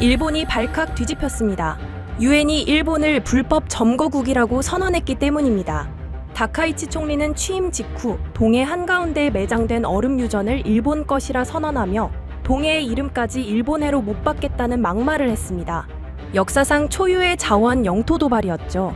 일본이 발칵 뒤집혔습니다. 유엔이 일본을 불법 점거국이라고 선언했기 때문입니다. 다카이치 총리는 취임 직후 동해 한가운데에 매장된 얼음 유전을 일본 것이라 선언하며 동해의 이름까지 일본해로 못 받겠다는 막말을 했습니다. 역사상 초유의 자원 영토 도발이었죠.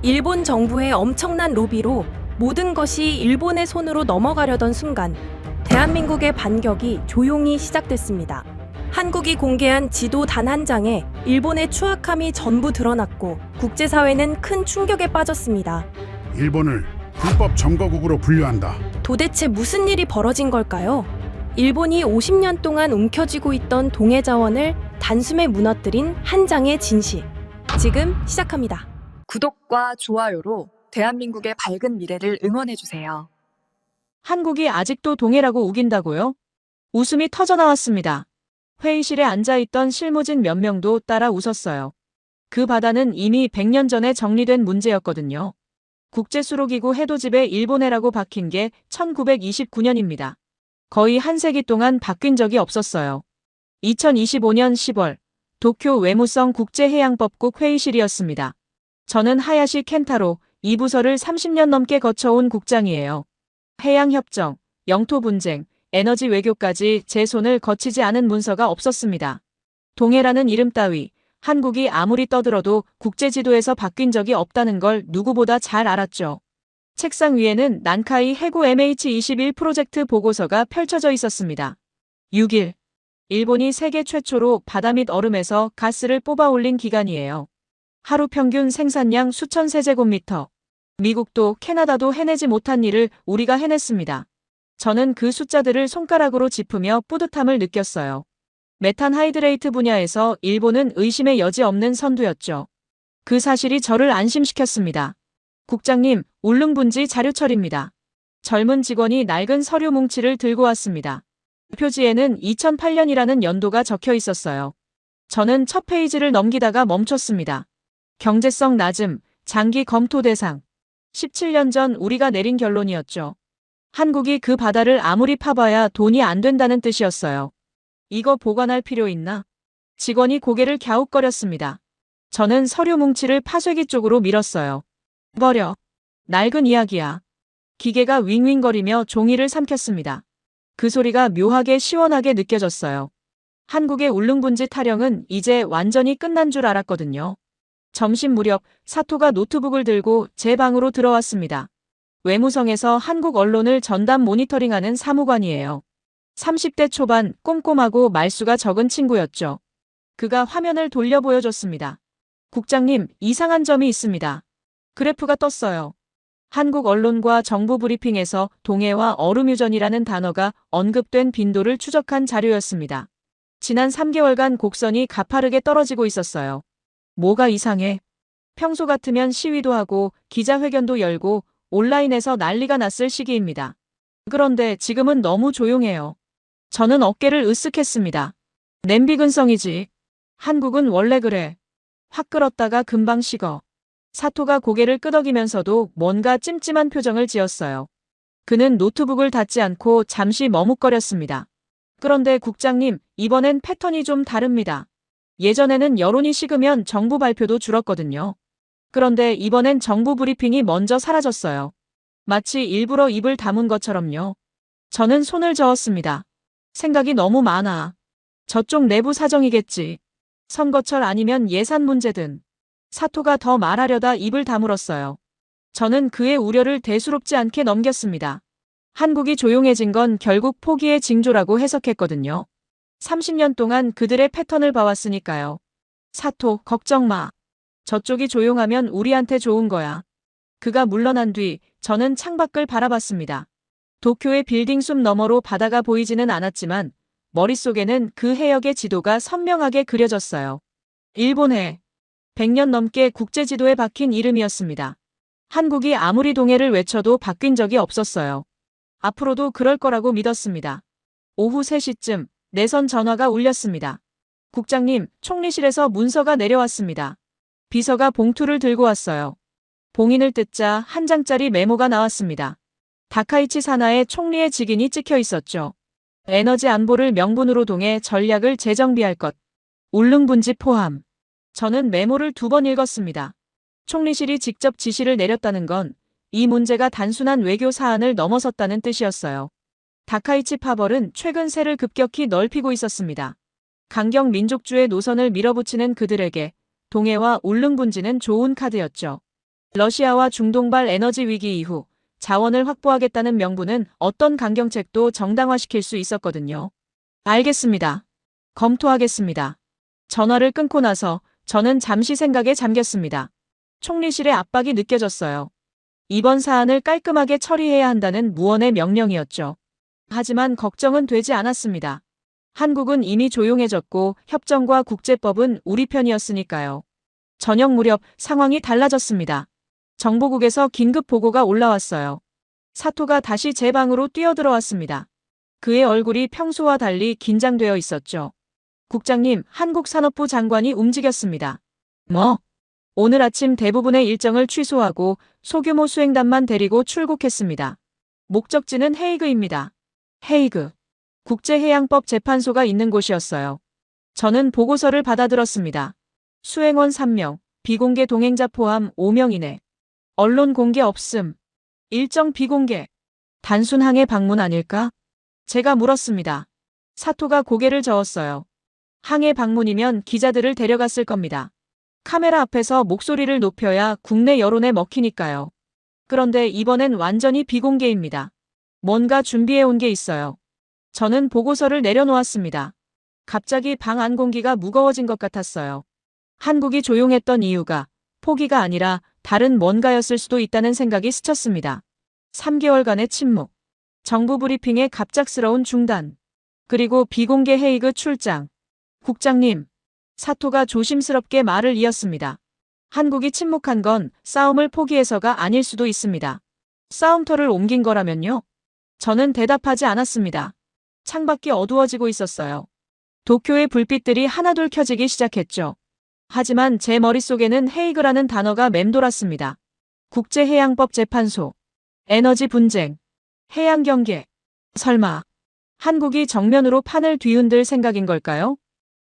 일본 정부의 엄청난 로비로 모든 것이 일본의 손으로 넘어가려던 순간 대한민국의 반격이 조용히 시작됐습니다. 한국이 공개한 지도 단 한 장에 일본의 추악함이 전부 드러났고 국제사회는 큰 충격에 빠졌습니다. 일본을 불법 점거국으로 분류한다. 도대체 무슨 일이 벌어진 걸까요? 일본이 50년 동안 움켜쥐고 있던 동해 자원을 단숨에 무너뜨린 한 장의 진실. 지금 시작합니다. 구독과 좋아요로 대한민국의 밝은 미래를 응원해주세요. 한국이 아직도 동해라고 우긴다고요? 웃음이 터져나왔습니다. 회의실에 앉아있던 실무진 몇 명도 따라 웃었어요. 그 바다는 이미 100년 전에 정리된 문제였거든요. 국제수로기구 해도집에 일본해라고 박힌 게 1929년입니다. 거의 한 세기 동안 바뀐 적이 없었어요. 2025년 10월 도쿄 외무성 국제해양법국 회의실이었습니다. 저는 하야시 켄타로 이 부서를 30년 넘게 거쳐온 국장이에요. 해양협정, 영토분쟁, 에너지 외교까지 제 손을 거치지 않은 문서가 없었습니다. 동해라는 이름 따위 한국이 아무리 떠들어도 국제지도에서 바뀐 적이 없다는 걸 누구보다 잘 알았죠. 책상 위에는 난카이 해구 MH21 프로젝트 보고서가 펼쳐져 있었습니다. 6일, 일본이 세계 최초로 바다 및 얼음에서 가스를 뽑아 올린 기간이에요. 하루 평균 생산량 수천 세제곱미터. 미국도 캐나다도 해내지 못한 일을 우리가 해냈습니다. 저는 그 숫자들을 손가락으로 짚으며 뿌듯함을 느꼈어요. 메탄 하이드레이트 분야에서 일본은 의심의 여지 없는 선두였죠. 그 사실이 저를 안심시켰습니다. 국장님, 울릉분지 자료철입니다. 젊은 직원이 낡은 서류 뭉치를 들고 왔습니다. 표지에는 2008년이라는 연도가 적혀 있었어요. 저는 첫 페이지를 넘기다가 멈췄습니다. 경제성 낮음, 장기 검토 대상. 17년 전 우리가 내린 결론이었죠. 한국이 그 바다를 아무리 파봐야 돈이 안 된다는 뜻이었어요. 이거 보관할 필요 있나? 직원이 고개를 갸웃거렸습니다. 저는 서류 뭉치를 파쇄기 쪽으로 밀었어요. 버려. 낡은 이야기야. 기계가 윙윙거리며 종이를 삼켰습니다. 그 소리가 묘하게 시원하게 느껴졌어요. 한국의 울릉분지 타령은 이제 완전히 끝난 줄 알았거든요. 점심 무렵 사토가 노트북을 들고 제 방으로 들어왔습니다. 외무성에서 한국 언론을 전담 모니터링하는 사무관이에요. 30대 초반 꼼꼼하고 말수가 적은 친구였죠. 그가 화면을 돌려 보여줬습니다. 국장님, 이상한 점이 있습니다. 그래프가 떴어요. 한국 언론과 정부 브리핑에서 동해와 얼음유전이라는 단어가 언급된 빈도를 추적한 자료였습니다. 지난 3개월간 곡선이 가파르게 떨어지고 있었어요. 뭐가 이상해? 평소 같으면 시위도 하고 기자회견도 열고 온라인에서 난리가 났을 시기입니다. 그런데 지금은 너무 조용해요. 저는 어깨를 으쓱했습니다. 냄비 근성이지. 한국은 원래 그래. 확 끓었다가 금방 식어. 사토가 고개를 끄덕이면서도 뭔가 찜찜한 표정을 지었어요. 그는 노트북을 닫지 않고 잠시 머뭇거렸습니다. 그런데 국장님, 이번엔 패턴이 좀 다릅니다. 예전에는 여론이 식으면 정부 발표도 줄었거든요. 그런데 이번엔 정부 브리핑이 먼저 사라졌어요. 마치 일부러 입을 다문 것처럼요. 저는 손을 저었습니다. 생각이 너무 많아. 저쪽 내부 사정이겠지. 선거철 아니면 예산 문제든. 사토가 더 말하려다 입을 다물었어요. 저는 그의 우려를 대수롭지 않게 넘겼습니다. 한국이 조용해진 건 결국 포기의 징조라고 해석했거든요. 30년 동안 그들의 패턴을 봐왔으니까요. 사토, 걱정 마. 저쪽이 조용하면 우리한테 좋은 거야. 그가 물러난 뒤 저는 창밖을 바라봤습니다. 도쿄의 빌딩 숲 너머로 바다가 보이지는 않았지만 머릿속에는 그 해역의 지도가 선명하게 그려졌어요. 일본해. 100년 넘게 국제지도에 박힌 이름이었습니다. 한국이 아무리 동해를 외쳐도 바뀐 적이 없었어요. 앞으로도 그럴 거라고 믿었습니다. 오후 3시쯤 내선 전화가 울렸습니다. 국장님, 총리실에서 문서가 내려왔습니다. 비서가 봉투를 들고 왔어요. 봉인을 뜯자 한 장짜리 메모가 나왔습니다. 다카이치 사나의 총리의 직인이 찍혀 있었죠. 에너지 안보를 명분으로 동해 전략을 재정비할 것. 울릉분지 포함. 저는 메모를 2번 읽었습니다. 총리실이 직접 지시를 내렸다는 건 이 문제가 단순한 외교 사안을 넘어섰다는 뜻이었어요. 다카이치 파벌은 최근 세를 급격히 넓히고 있었습니다. 강경 민족주의 노선을 밀어붙이는 그들에게 동해와 울릉분지는 좋은 카드였죠. 러시아와 중동발 에너지 위기 이후 자원을 확보하겠다는 명분은 어떤 강경책도 정당화시킬 수 있었거든요. 알겠습니다. 검토하겠습니다. 전화를 끊고 나서 저는 잠시 생각에 잠겼습니다. 총리실의 압박이 느껴졌어요. 이번 사안을 깔끔하게 처리해야 한다는 무언의 명령이었죠. 하지만 걱정은 되지 않았습니다. 한국은 이미 조용해졌고 협정과 국제법은 우리 편이었으니까요. 저녁 무렵 상황이 달라졌습니다. 정보국에서 긴급 보고가 올라왔어요. 사토가 다시 제 방으로 뛰어들어왔습니다. 그의 얼굴이 평소와 달리 긴장되어 있었죠. 국장님, 한국산업부 장관이 움직였습니다. 뭐? 오늘 아침 대부분의 일정을 취소하고 소규모 수행단만 데리고 출국했습니다. 목적지는 헤이그입니다. 헤이그. 국제해양법 재판소가 있는 곳이었어요. 저는 보고서를 받아들었습니다. 수행원 3명, 비공개 동행자 포함 5명 이내. 언론 공개 없음. 일정 비공개. 단순 항해 방문 아닐까? 제가 물었습니다. 사토가 고개를 저었어요. 항해 방문이면 기자들을 데려갔을 겁니다. 카메라 앞에서 목소리를 높여야 국내 여론에 먹히니까요. 그런데 이번엔 완전히 비공개입니다. 뭔가 준비해온 게 있어요. 저는 보고서를 내려놓았습니다. 갑자기 방 안 공기가 무거워진 것 같았어요. 한국이 조용했던 이유가 포기가 아니라 다른 뭔가였을 수도 있다는 생각이 스쳤습니다. 3개월간의 침묵, 정부 브리핑의 갑작스러운 중단, 그리고 비공개 헤이그 출장. 국장님, 사토가 조심스럽게 말을 이었습니다. 한국이 침묵한 건 싸움을 포기해서가 아닐 수도 있습니다. 싸움터를 옮긴 거라면요? 저는 대답하지 않았습니다. 창밖이 어두워지고 있었어요. 도쿄의 불빛들이 하나둘 켜지기 시작했죠. 하지만 제 머릿속에는 헤이그라는 단어가 맴돌았습니다. 국제해양법 재판소, 에너지 분쟁, 해양 경계. 설마 한국이 정면으로 판을 뒤흔들 생각인 걸까요?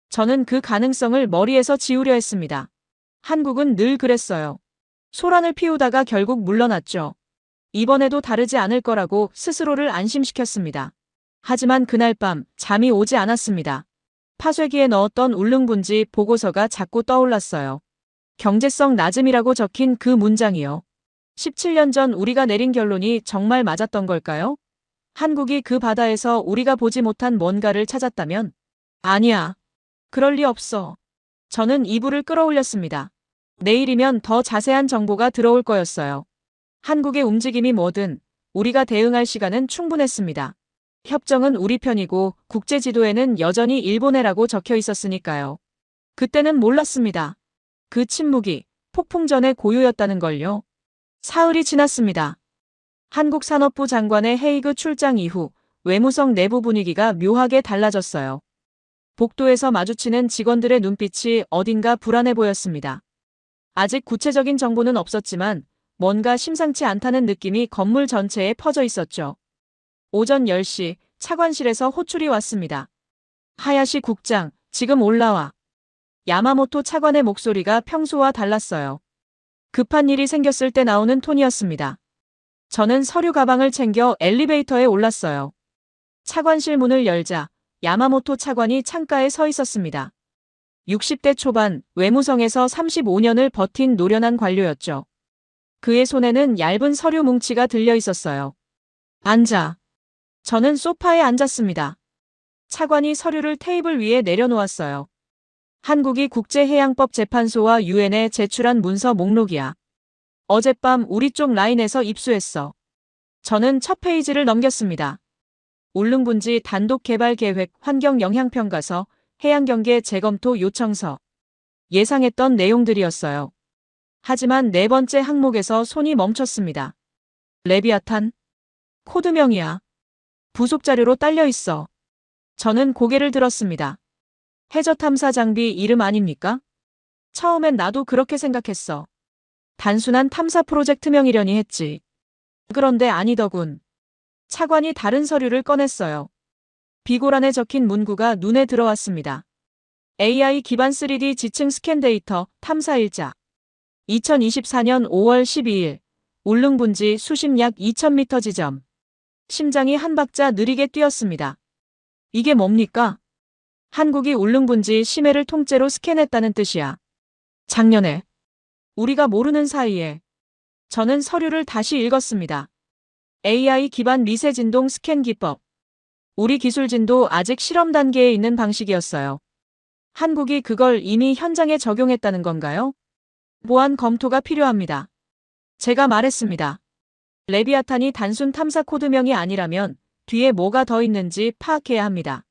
저는 그 가능성을 머리에서 지우려 했습니다. 한국은 늘 그랬어요. 소란을 피우다가 결국 물러났죠. 이번에도 다르지 않을 거라고 스스로를 안심시켰습니다. 하지만 그날 밤 잠이 오지 않았습니다. 파쇄기에 넣었던 울릉분지 보고서가 자꾸 떠올랐어요. 경제성 낮음이라고 적힌 그 문장이요. 17년 전 우리가 내린 결론이 정말 맞았던 걸까요? 한국이 그 바다에서 우리가 보지 못한 뭔가를 찾았다면? 아니야. 그럴 리 없어. 저는 이불을 끌어올렸습니다. 내일이면 더 자세한 정보가 들어올 거였어요. 한국의 움직임이 뭐든 우리가 대응할 시간은 충분했습니다. 협정은 우리 편이고 국제지도에는 여전히 일본해라고 적혀 있었으니까요. 그때는 몰랐습니다. 그 침묵이 폭풍전의 고요였다는 걸요. 사흘이 지났습니다. 한국 산업부 장관의 헤이그 출장 이후 외무성 내부 분위기가 묘하게 달라졌어요. 복도에서 마주치는 직원들의 눈빛이 어딘가 불안해 보였습니다. 아직 구체적인 정보는 없었지만 뭔가 심상치 않다는 느낌이 건물 전체에 퍼져 있었죠. 오전 10시 차관실에서 호출이 왔습니다. 하야시 국장, 지금 올라와. 야마모토 차관의 목소리가 평소와 달랐어요. 급한 일이 생겼을 때 나오는 톤이었습니다. 저는 서류 가방을 챙겨 엘리베이터에 올랐어요. 차관실 문을 열자 야마모토 차관이 창가에 서 있었습니다. 60대 초반, 외무성에서 35년을 버틴 노련한 관료였죠. 그의 손에는 얇은 서류 뭉치가 들려 있었어요. 앉아. 저는 소파에 앉았습니다. 차관이 서류를 테이블 위에 내려놓았어요. 한국이 국제해양법 재판소와 유엔에 제출한 문서 목록이야. 어젯밤 우리 쪽 라인에서 입수했어. 저는 첫 페이지를 넘겼습니다. 울릉분지 단독개발계획 환경영향평가서, 해양경계 재검토 요청서. 예상했던 내용들이었어요. 하지만 네 번째 항목에서 손이 멈췄습니다. 레비아탄? 코드명이야. 부속 자료로 딸려 있어. 저는 고개를 들었습니다. 해저 탐사 장비 이름 아닙니까? 처음엔 나도 그렇게 생각했어. 단순한 탐사 프로젝트명이려니 했지. 그런데 아니더군. 차관이 다른 서류를 꺼냈어요. 비고란에 적힌 문구가 눈에 들어왔습니다. AI 기반 3D 지층 스캔 데이터 탐사 일자. 2024년 5월 12일. 울릉분지 수심 약 2000m 지점. 심장이 한 박자 느리게 뛰었습니다. 이게 뭡니까? 한국이 울릉분지 심해를 통째로 스캔했다는 뜻이야. 작년에 우리가 모르는 사이에 저는 서류를 다시 읽었습니다. AI 기반 미세 진동 스캔 기법. 우리 기술진도 아직 실험 단계에 있는 방식이었어요. 한국이 그걸 이미 현장에 적용했다는 건가요? 보안 검토가 필요합니다. 제가 말했습니다. 레비아탄이 단순 탐사 코드명이 아니라면 뒤에 뭐가 더 있는지 파악해야 합니다.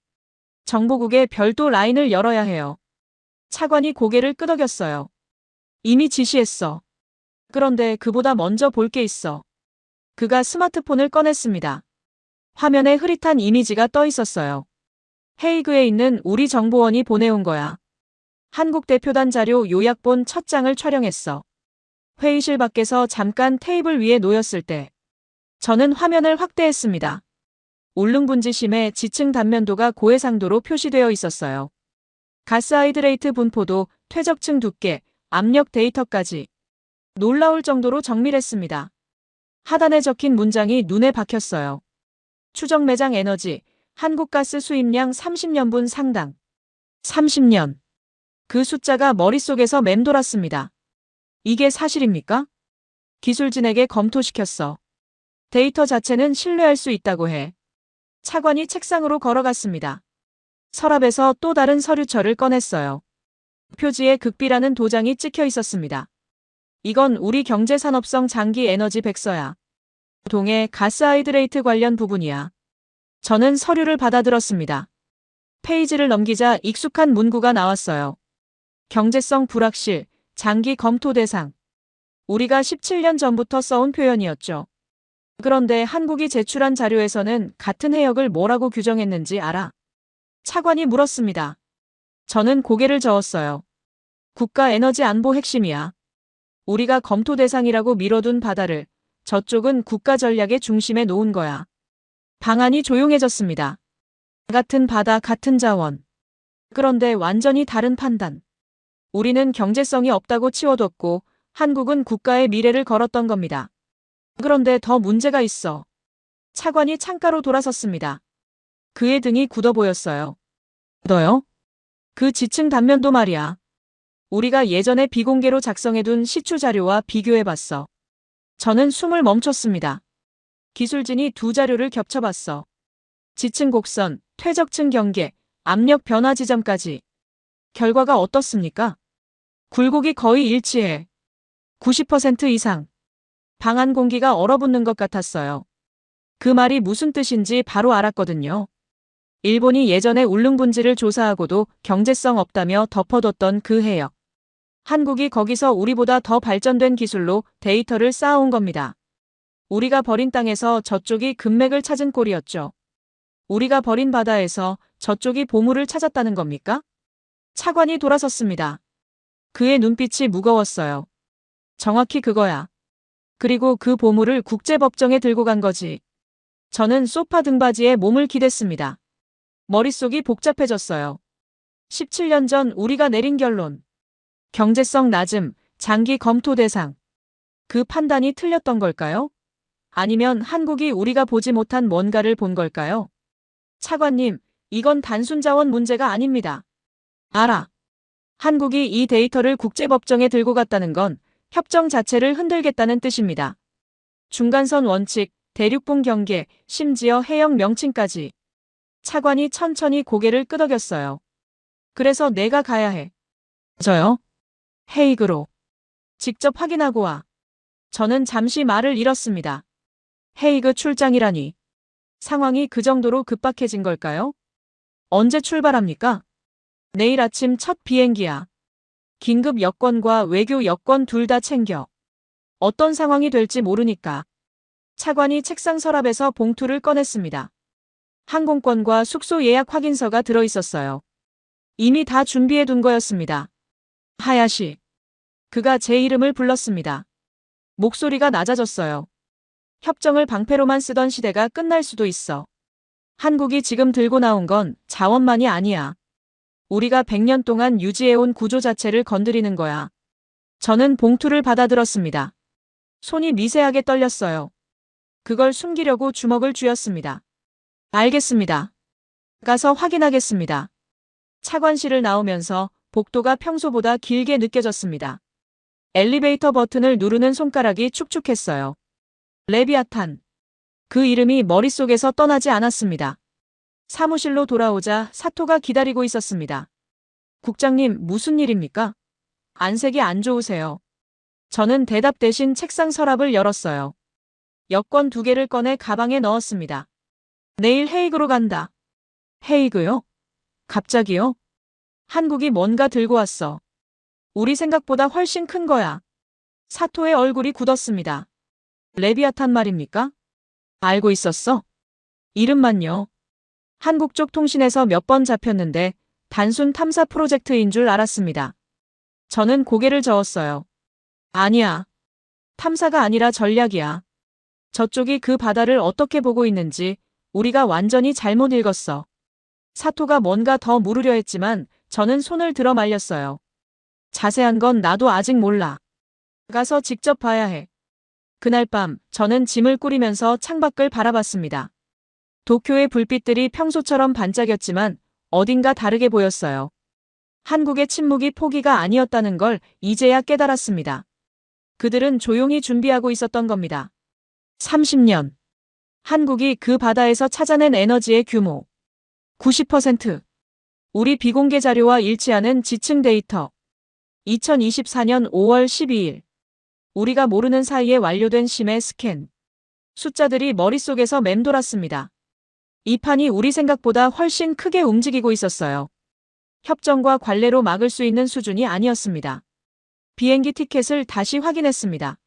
정보국에 별도 라인을 열어야 해요. 차관이 고개를 끄덕였어요. 이미 지시했어. 그런데 그보다 먼저 볼 게 있어. 그가 스마트폰을 꺼냈습니다. 화면에 흐릿한 이미지가 떠 있었어요. 헤이그에 있는 우리 정보원이 보내온 거야. 한국 대표단 자료 요약본 첫 장을 촬영했어. 회의실 밖에서 잠깐 테이블 위에 놓였을 때 저는 화면을 확대했습니다. 울릉분지 심해 지층 단면도가 고해상도로 표시되어 있었어요. 가스하이드레이트 분포도, 퇴적층 두께, 압력 데이터까지 놀라울 정도로 정밀했습니다. 하단에 적힌 문장이 눈에 박혔어요. 추정 매장 에너지, 한국가스 수입량 30년분 상당. 30년. 그 숫자가 머릿속에서 맴돌았습니다. 이게 사실입니까? 기술진에게 검토시켰어. 데이터 자체는 신뢰할 수 있다고 해. 차관이 책상으로 걸어갔습니다. 서랍에서 또 다른 서류철을 꺼냈어요. 표지에 극비라는 도장이 찍혀 있었습니다. 이건 우리 경제산업성 장기 에너지 백서야. 동해 가스하이드레이트 관련 부분이야. 저는 서류를 받아들었습니다. 페이지를 넘기자 익숙한 문구가 나왔어요. 경제성 불확실, 장기 검토 대상. 우리가 17년 전부터 써온 표현이었죠. 그런데 한국이 제출한 자료에서는 같은 해역을 뭐라고 규정했는지 알아? 차관이 물었습니다. 저는 고개를 저었어요. 국가 에너지 안보 핵심이야. 우리가 검토 대상이라고 밀어둔 바다를 저쪽은 국가 전략의 중심에 놓은 거야. 방안이 조용해졌습니다. 같은 바다, 같은 자원. 그런데 완전히 다른 판단. 우리는 경제성이 없다고 치워뒀고 한국은 국가의 미래를 걸었던 겁니다. 그런데 더 문제가 있어. 차관이 창가로 돌아섰습니다. 그의 등이 굳어 보였어요. 너요? 그 지층 단면도 말이야. 우리가 예전에 비공개로 작성해둔 시추 자료와 비교해봤어. 저는 숨을 멈췄습니다. 기술진이 두 자료를 겹쳐봤어. 지층 곡선, 퇴적층 경계, 압력 변화 지점까지. 결과가 어떻습니까? 굴곡이 거의 일치해. 90% 이상. 방안 공기가 얼어붙는 것 같았어요. 그 말이 무슨 뜻인지 바로 알았거든요. 일본이 예전에 울릉분지를 조사하고도 경제성 없다며 덮어뒀던 그 해역. 한국이 거기서 우리보다 더 발전된 기술로 데이터를 쌓아온 겁니다. 우리가 버린 땅에서 저쪽이 금맥을 찾은 꼴이었죠. 우리가 버린 바다에서 저쪽이 보물을 찾았다는 겁니까? 차관이 돌아섰습니다. 그의 눈빛이 무거웠어요. 정확히 그거야. 그리고 그 보물을 국제법정에 들고 간 거지. 저는 소파 등받이에 몸을 기댔습니다. 머릿속이 복잡해졌어요. 17년 전 우리가 내린 결론. 경제성 낮음, 장기 검토 대상. 그 판단이 틀렸던 걸까요? 아니면 한국이 우리가 보지 못한 뭔가를 본 걸까요? 차관님, 이건 단순 자원 문제가 아닙니다. 알아. 한국이 이 데이터를 국제법정에 들고 갔다는 건 협정 자체를 흔들겠다는 뜻입니다. 중간선 원칙, 대륙봉 경계, 심지어 해역 명칭까지. 차관이 천천히 고개를 끄덕였어요. 그래서 내가 가야 해. 저요? 헤이그로. 직접 확인하고 와. 저는 잠시 말을 잃었습니다. 헤이그 출장이라니. 상황이 그 정도로 급박해진 걸까요? 언제 출발합니까? 내일 아침 첫 비행기야. 긴급 여권과 외교 여권 둘 다 챙겨. 어떤 상황이 될지 모르니까. 차관이 책상 서랍에서 봉투를 꺼냈습니다. 항공권과 숙소 예약 확인서가 들어있었어요. 이미 다 준비해둔 거였습니다. 하야시. 그가 제 이름을 불렀습니다. 목소리가 낮아졌어요. 협정을 방패로만 쓰던 시대가 끝날 수도 있어. 한국이 지금 들고 나온 건 자원만이 아니야. 우리가 100년 동안 유지해온 구조 자체를 건드리는 거야. 저는 봉투를 받아들었습니다. 손이 미세하게 떨렸어요. 그걸 숨기려고 주먹을 쥐었습니다. 알겠습니다. 가서 확인하겠습니다. 차관실을 나오면서 복도가 평소보다 길게 느껴졌습니다. 엘리베이터 버튼을 누르는 손가락이 축축했어요. 레비아탄. 그 이름이 머릿속에서 떠나지 않았습니다. 사무실로 돌아오자 사토가 기다리고 있었습니다. 국장님, 무슨 일입니까? 안색이 안 좋으세요. 저는 대답 대신 책상 서랍을 열었어요. 여권 2개를 꺼내 가방에 넣었습니다. 내일 헤이그로 간다. 헤이그요? 갑자기요? 한국이 뭔가 들고 왔어. 우리 생각보다 훨씬 큰 거야. 사토의 얼굴이 굳었습니다. 레비아탄 말입니까? 알고 있었어? 이름만요. 한국 쪽 통신에서 몇 번 잡혔는데 단순 탐사 프로젝트인 줄 알았습니다. 저는 고개를 저었어요. 아니야. 탐사가 아니라 전략이야. 저쪽이 그 바다를 어떻게 보고 있는지 우리가 완전히 잘못 읽었어. 사토가 뭔가 더 물으려 했지만 저는 손을 들어 말렸어요. 자세한 건 나도 아직 몰라. 가서 직접 봐야 해. 그날 밤 저는 짐을 꾸리면서 창밖을 바라봤습니다. 도쿄의 불빛들이 평소처럼 반짝였지만 어딘가 다르게 보였어요. 한국의 침묵이 포기가 아니었다는 걸 이제야 깨달았습니다. 그들은 조용히 준비하고 있었던 겁니다. 30년. 한국이 그 바다에서 찾아낸 에너지의 규모. 90%. 우리 비공개 자료와 일치하는 지층 데이터. 2024년 5월 12일. 우리가 모르는 사이에 완료된 심해 스캔. 숫자들이 머릿속에서 맴돌았습니다. 이 판이 우리 생각보다 훨씬 크게 움직이고 있었어요. 협정과 관례로 막을 수 있는 수준이 아니었습니다. 비행기 티켓을 다시 확인했습니다.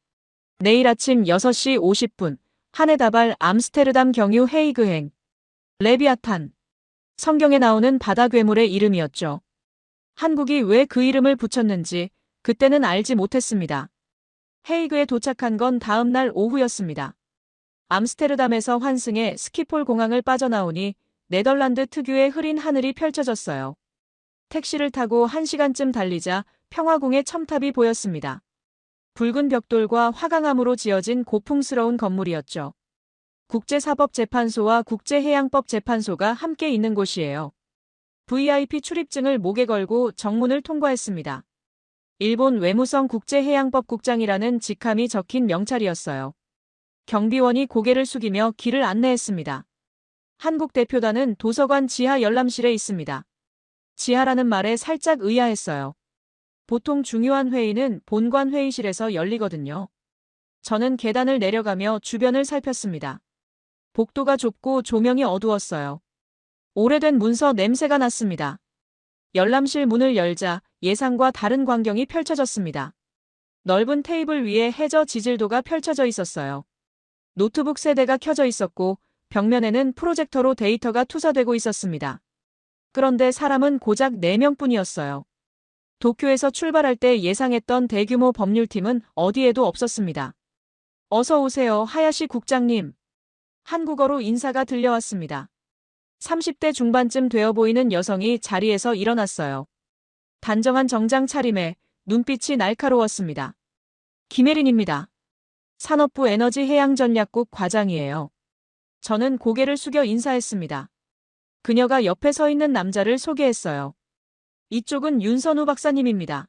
내일 아침 6시 50분, 하네다발 암스테르담 경유 헤이그행. 레비아탄. 성경에 나오는 바다 괴물의 이름이었죠. 한국이 왜 그 이름을 붙였는지 그때는 알지 못했습니다. 헤이그에 도착한 건 다음 날 오후였습니다. 암스테르담에서 환승해 스키폴 공항을 빠져나오니 네덜란드 특유의 흐린 하늘이 펼쳐졌어요. 택시를 타고 1시간쯤 달리자 평화궁의 첨탑이 보였습니다. 붉은 벽돌과 화강암으로 지어진 고풍스러운 건물이었죠. 국제사법재판소와 국제해양법재판소가 함께 있는 곳이에요. VIP 출입증을 목에 걸고 정문을 통과했습니다. 일본 외무성 국제해양법국장이라는 직함이 적힌 명찰이었어요. 경비원이 고개를 숙이며 길을 안내했습니다. 한국 대표단은 도서관 지하 열람실에 있습니다. 지하라는 말에 살짝 의아했어요. 보통 중요한 회의는 본관 회의실에서 열리거든요. 저는 계단을 내려가며 주변을 살폈습니다. 복도가 좁고 조명이 어두웠어요. 오래된 문서 냄새가 났습니다. 열람실 문을 열자 예상과 다른 광경이 펼쳐졌습니다. 넓은 테이블 위에 해저 지질도가 펼쳐져 있었어요. 노트북 세대가 켜져 있었고 벽면에는 프로젝터로 데이터가 투사되고 있었습니다. 그런데 사람은 고작 4명뿐이었어요. 도쿄에서 출발할 때 예상했던 대규모 법률팀은 어디에도 없었습니다. 어서 오세요, 하야시 국장님. 한국어로 인사가 들려왔습니다. 30대 중반쯤 되어 보이는 여성이 자리에서 일어났어요. 단정한 정장 차림에 눈빛이 날카로웠습니다. 김혜린입니다. 산업부 에너지해양전략국 과장이에요. 저는 고개를 숙여 인사했습니다. 그녀가 옆에 서 있는 남자를 소개했어요. 이쪽은 윤선우 박사님입니다.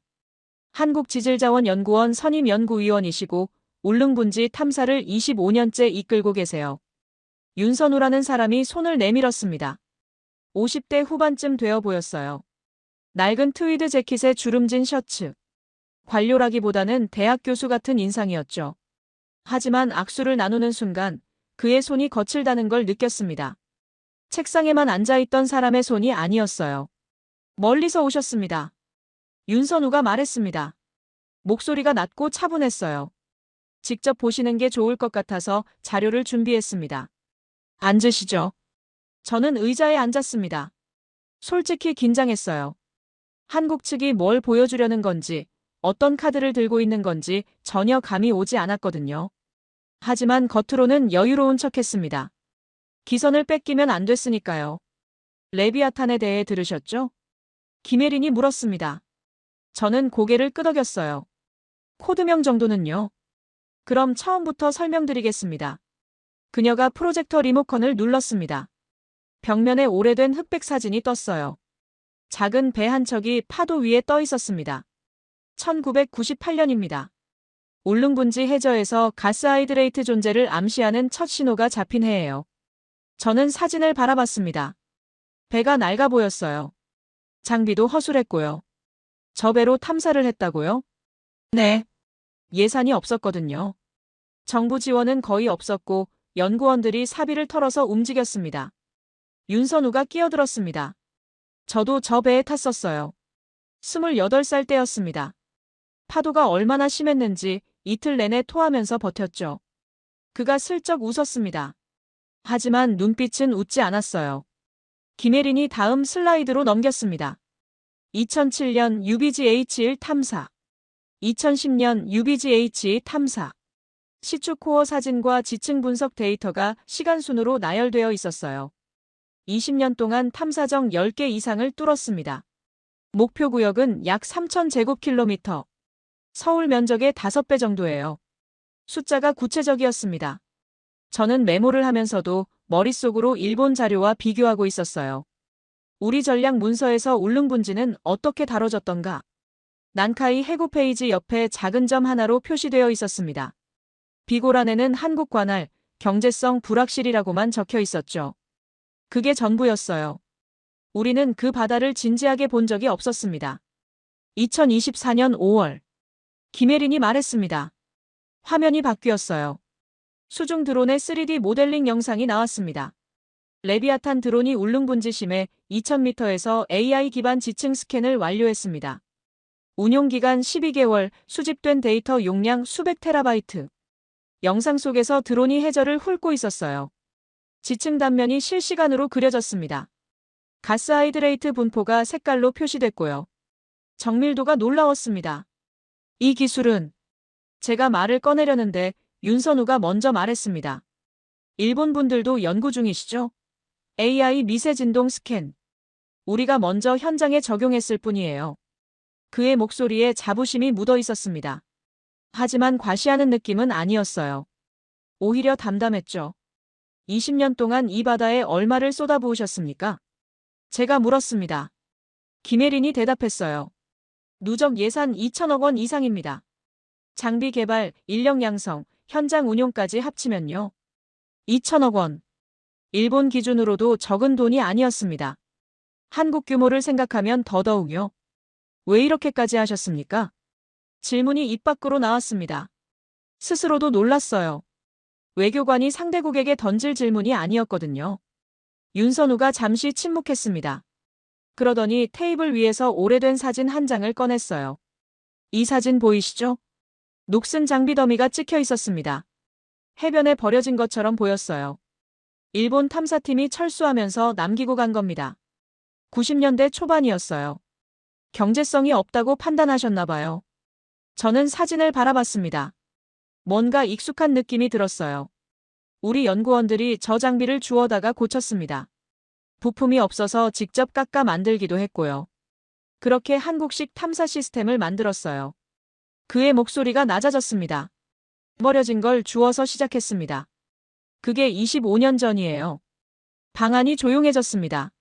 한국지질자원연구원 선임연구위원이시고 울릉분지 탐사를 25년째 이끌고 계세요. 윤선우라는 사람이 손을 내밀었습니다. 50대 후반쯤 되어 보였어요. 낡은 트위드 재킷에 주름진 셔츠. 관료라기보다는 대학 교수 같은 인상이었죠. 하지만 악수를 나누는 순간 그의 손이 거칠다는 걸 느꼈습니다. 책상에만 앉아있던 사람의 손이 아니었어요. 멀리서 오셨습니다. 윤선우가 말했습니다. 목소리가 낮고 차분했어요. 직접 보시는 게 좋을 것 같아서 자료를 준비했습니다. 앉으시죠. 저는 의자에 앉았습니다. 솔직히 긴장했어요. 한국 측이 뭘 보여주려는 건지, 어떤 카드를 들고 있는 건지 전혀 감이 오지 않았거든요. 하지만 겉으로는 여유로운 척했습니다. 기선을 뺏기면 안 됐으니까요. 레비아탄에 대해 들으셨죠? 김혜린이 물었습니다. 저는 고개를 끄덕였어요. 코드명 정도는요? 그럼 처음부터 설명드리겠습니다. 그녀가 프로젝터 리모컨을 눌렀습니다. 벽면에 오래된 흑백 사진이 떴어요. 작은 배 한 척이 파도 위에 떠 있었습니다. 1998년입니다. 울릉분지 해저에서 가스하이드레이트 존재를 암시하는 첫 신호가 잡힌 해예요. 저는 사진을 바라봤습니다. 배가 낡아 보였어요. 장비도 허술했고요. 저 배로 탐사를 했다고요? 네. 예산이 없었거든요. 정부 지원은 거의 없었고 연구원들이 사비를 털어서 움직였습니다. 윤선우가 끼어들었습니다. 저도 저 배에 탔었어요. 28살 때였습니다. 파도가 얼마나 심했는지 이틀 내내 토하면서 버텼죠. 그가 슬쩍 웃었습니다. 하지만 눈빛은 웃지 않았어요. 김혜린이 다음 슬라이드로 넘겼습니다. 2007년 UBGH1 탐사, 2010년 UBGH2 탐사. 시추코어 사진과 지층 분석 데이터가 시간순으로 나열되어 있었어요. 20년 동안 탐사정 10개 이상을 뚫었습니다. 목표 구역은 약 3,000제곱킬로미터. 서울 면적의 5배 정도예요. 숫자가 구체적이었습니다. 저는 메모를 하면서도 머릿속으로 일본 자료와 비교하고 있었어요. 우리 전략 문서에서 울릉분지는 어떻게 다뤄졌던가? 난카이 해구 페이지 옆에 작은 점 하나로 표시되어 있었습니다. 비고란에는 한국 관할, 경제성 불확실이라고만 적혀 있었죠. 그게 전부였어요. 우리는 그 바다를 진지하게 본 적이 없었습니다. 2024년 5월. 김혜린이 말했습니다. 화면이 바뀌었어요. 수중 드론의 3D 모델링 영상이 나왔습니다. 레비아탄 드론이 울릉분지심에 2000m에서 AI 기반 지층 스캔을 완료했습니다. 운용기간 12개월, 수집된 데이터 용량 수백 테라바이트. 영상 속에서 드론이 해저를 훑고 있었어요. 지층 단면이 실시간으로 그려졌습니다. 가스하이드레이트 분포가 색깔로 표시됐고요. 정밀도가 놀라웠습니다. 이 기술은 제가 말을 꺼내려는데 윤선우가 먼저 말했습니다. 일본 분들도 연구 중이시죠? AI 미세 진동 스캔. 우리가 먼저 현장에 적용했을 뿐이에요. 그의 목소리에 자부심이 묻어 있었습니다. 하지만 과시하는 느낌은 아니었어요. 오히려 담담했죠. 20년 동안 이 바다에 얼마를 쏟아부으셨습니까? 제가 물었습니다. 김혜린이 대답했어요. 누적 예산 2천억 원 이상입니다. 장비 개발, 인력 양성, 현장 운용까지 합치면요. 2천억 원. 일본 기준으로도 적은 돈이 아니었습니다. 한국 규모를 생각하면 더더욱요. 왜 이렇게까지 하셨습니까? 질문이 입 밖으로 나왔습니다. 스스로도 놀랐어요. 외교관이 상대국에게 던질 질문이 아니었거든요. 윤선우가 잠시 침묵했습니다. 그러더니 테이블 위에서 오래된 사진 한 장을 꺼냈어요. 이 사진 보이시죠? 녹슨 장비 더미가 찍혀 있었습니다. 해변에 버려진 것처럼 보였어요. 일본 탐사팀이 철수하면서 남기고 간 겁니다. 90년대 초반이었어요. 경제성이 없다고 판단하셨나 봐요. 저는 사진을 바라봤습니다. 뭔가 익숙한 느낌이 들었어요. 우리 연구원들이 저 장비를 주워다가 고쳤습니다. 부품이 없어서 직접 깎아 만들기도 했고요. 그렇게 한국식 탐사 시스템을 만들었어요. 그의 목소리가 낮아졌습니다. 버려진 걸 주워서 시작했습니다. 그게 25년 전이에요. 방안이 조용해졌습니다.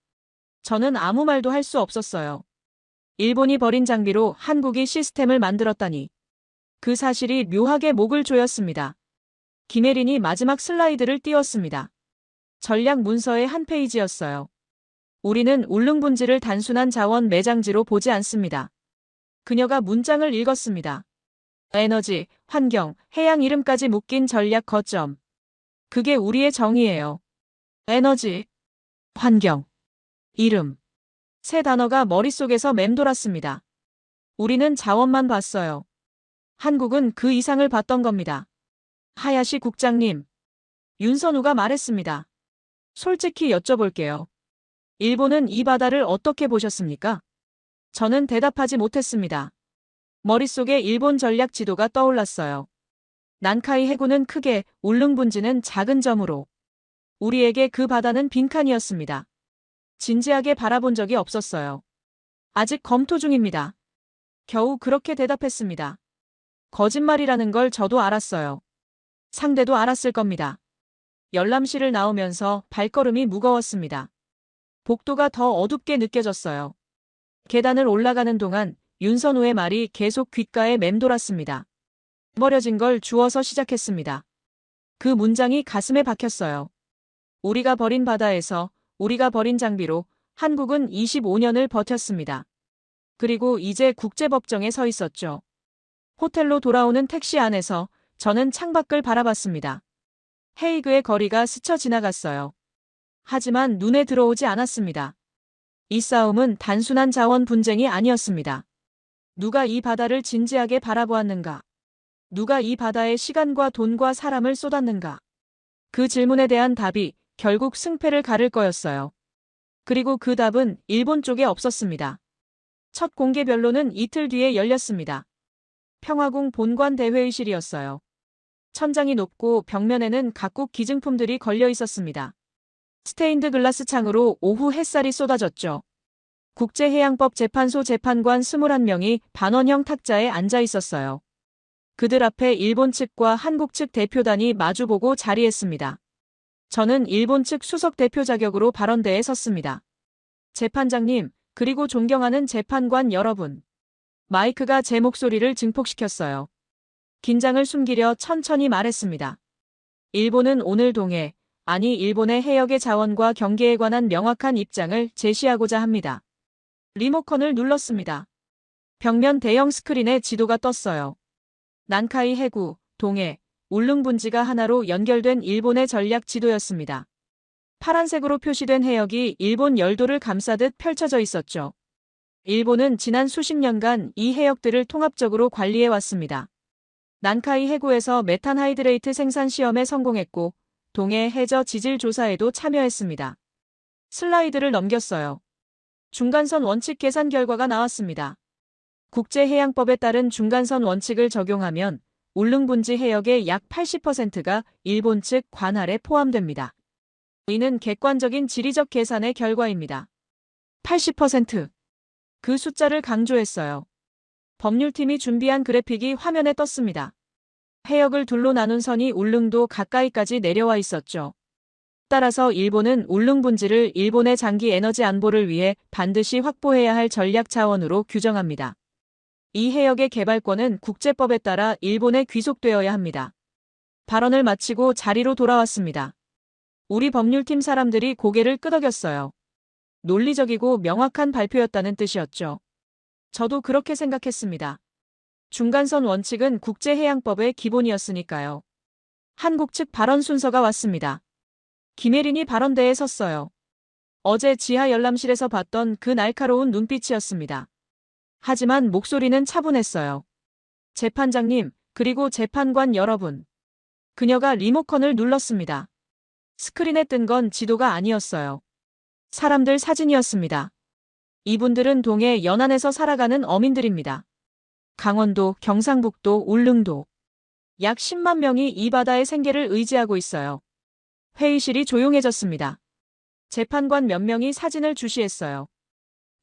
저는 아무 말도 할 수 없었어요. 일본이 버린 장비로 한국이 시스템을 만들었다니. 그 사실이 묘하게 목을 조였습니다. 김혜린이 마지막 슬라이드를 띄웠습니다. 전략 문서의 한 페이지였어요. 우리는 울릉분지를 단순한 자원 매장지로 보지 않습니다. 그녀가 문장을 읽었습니다. 에너지, 환경, 해양 이름까지 묶인 전략 거점. 그게 우리의 정의예요. 에너지, 환경, 이름. 세 단어가 머릿속에서 맴돌았습니다. 우리는 자원만 봤어요. 한국은 그 이상을 봤던 겁니다. 하야시 국장님. 윤선우가 말했습니다. 솔직히 여쭤볼게요. 일본은 이 바다를 어떻게 보셨습니까? 저는 대답하지 못했습니다. 머릿속에 일본 전략 지도가 떠올랐어요. 난카이 해구는 크게, 울릉분지는 작은 점으로. 우리에게 그 바다는 빈칸이었습니다. 진지하게 바라본 적이 없었어요. 아직 검토 중입니다. 겨우 그렇게 대답했습니다. 거짓말이라는 걸 저도 알았어요. 상대도 알았을 겁니다. 열람실을 나오면서 발걸음이 무거웠습니다. 복도가 더 어둡게 느껴졌어요. 계단을 올라가는 동안 윤선우의 말이 계속 귓가에 맴돌았습니다. 버려진 걸 주워서 시작했습니다. 그 문장이 가슴에 박혔어요. 우리가 버린 바다에서, 우리가 버린 장비로 한국은 25년을 버텼습니다. 그리고 이제 국제법정에 서 있었죠. 호텔로 돌아오는 택시 안에서 저는 창밖을 바라봤습니다. 헤이그의 거리가 스쳐 지나갔어요. 하지만 눈에 들어오지 않았습니다. 이 싸움은 단순한 자원 분쟁이 아니었습니다. 누가 이 바다를 진지하게 바라보았는가? 누가 이 바다에 시간과 돈과 사람을 쏟았는가? 그 질문에 대한 답이 결국 승패를 가를 거였어요. 그리고 그 답은 일본 쪽에 없었습니다. 첫 공개 변론은 이틀 뒤에 열렸습니다. 평화궁 본관 대회의실이었어요. 천장이 높고 벽면에는 각국 기증품들이 걸려 있었습니다. 스테인드 글라스 창으로 오후 햇살이 쏟아졌죠. 국제해양법 재판소 재판관 21명이 반원형 탁자에 앉아 있었어요. 그들 앞에 일본 측과 한국 측 대표단이 마주보고 자리했습니다. 저는 일본 측 수석 대표 자격으로 발언대에 섰습니다. 재판장님, 그리고 존경하는 재판관 여러분. 마이크가 제 목소리를 증폭시켰어요. 긴장을 숨기려 천천히 말했습니다. 일본은 오늘 동해, 아니 일본의 해역의 자원과 경계에 관한 명확한 입장을 제시하고자 합니다. 리모컨을 눌렀습니다. 벽면 대형 스크린에 지도가 떴어요. 난카이 해구, 동해, 울릉 분지가 하나로 연결된 일본의 전략 지도였습니다. 파란색으로 표시된 해역이 일본 열도를 감싸듯 펼쳐져 있었죠. 일본은 지난 수십 년간 이 해역들을 통합적으로 관리해 왔습니다. 난카이 해구에서 메탄 하이드레이트 생산 시험에 성공했고 동해 해저 지질 조사에도 참여했습니다. 슬라이드를 넘겼어요. 중간선 원칙 계산 결과가 나왔습니다. 국제해양법에 따른 중간선 원칙을 적용하면 울릉 분지 해역의 약 80%가 일본 측 관할에 포함됩니다. 이는 객관적인 지리적 계산의 결과입니다. 80%. 그 숫자를 강조했어요. 법률팀이 준비한 그래픽이 화면에 떴습니다. 해역을 둘로 나눈 선이 울릉도 가까이까지 내려와 있었죠. 따라서 일본은 울릉 분지를 일본의 장기 에너지 안보를 위해 반드시 확보해야 할 전략 자원으로 규정합니다. 이 해역의 개발권은 국제법에 따라 일본에 귀속되어야 합니다. 발언을 마치고 자리로 돌아왔습니다. 우리 법률팀 사람들이 고개를 끄덕였어요. 논리적이고 명확한 발표였다는 뜻이었죠. 저도 그렇게 생각했습니다. 중간선 원칙은 국제해양법의 기본이었으니까요. 한국 측 발언 순서가 왔습니다. 김혜린이 발언대에 섰어요. 어제 지하 열람실에서 봤던 그 날카로운 눈빛이었습니다. 하지만 목소리는 차분했어요. 재판장님, 그리고 재판관 여러분. 그녀가 리모컨을 눌렀습니다. 스크린에 뜬 건 지도가 아니었어요. 사람들 사진이었습니다. 이분들은 동해 연안에서 살아가는 어민들입니다. 강원도, 경상북도, 울릉도. 약 10만 명이 이 바다의 생계를 의지하고 있어요. 회의실이 조용해졌습니다. 재판관 몇 명이 사진을 주시했어요.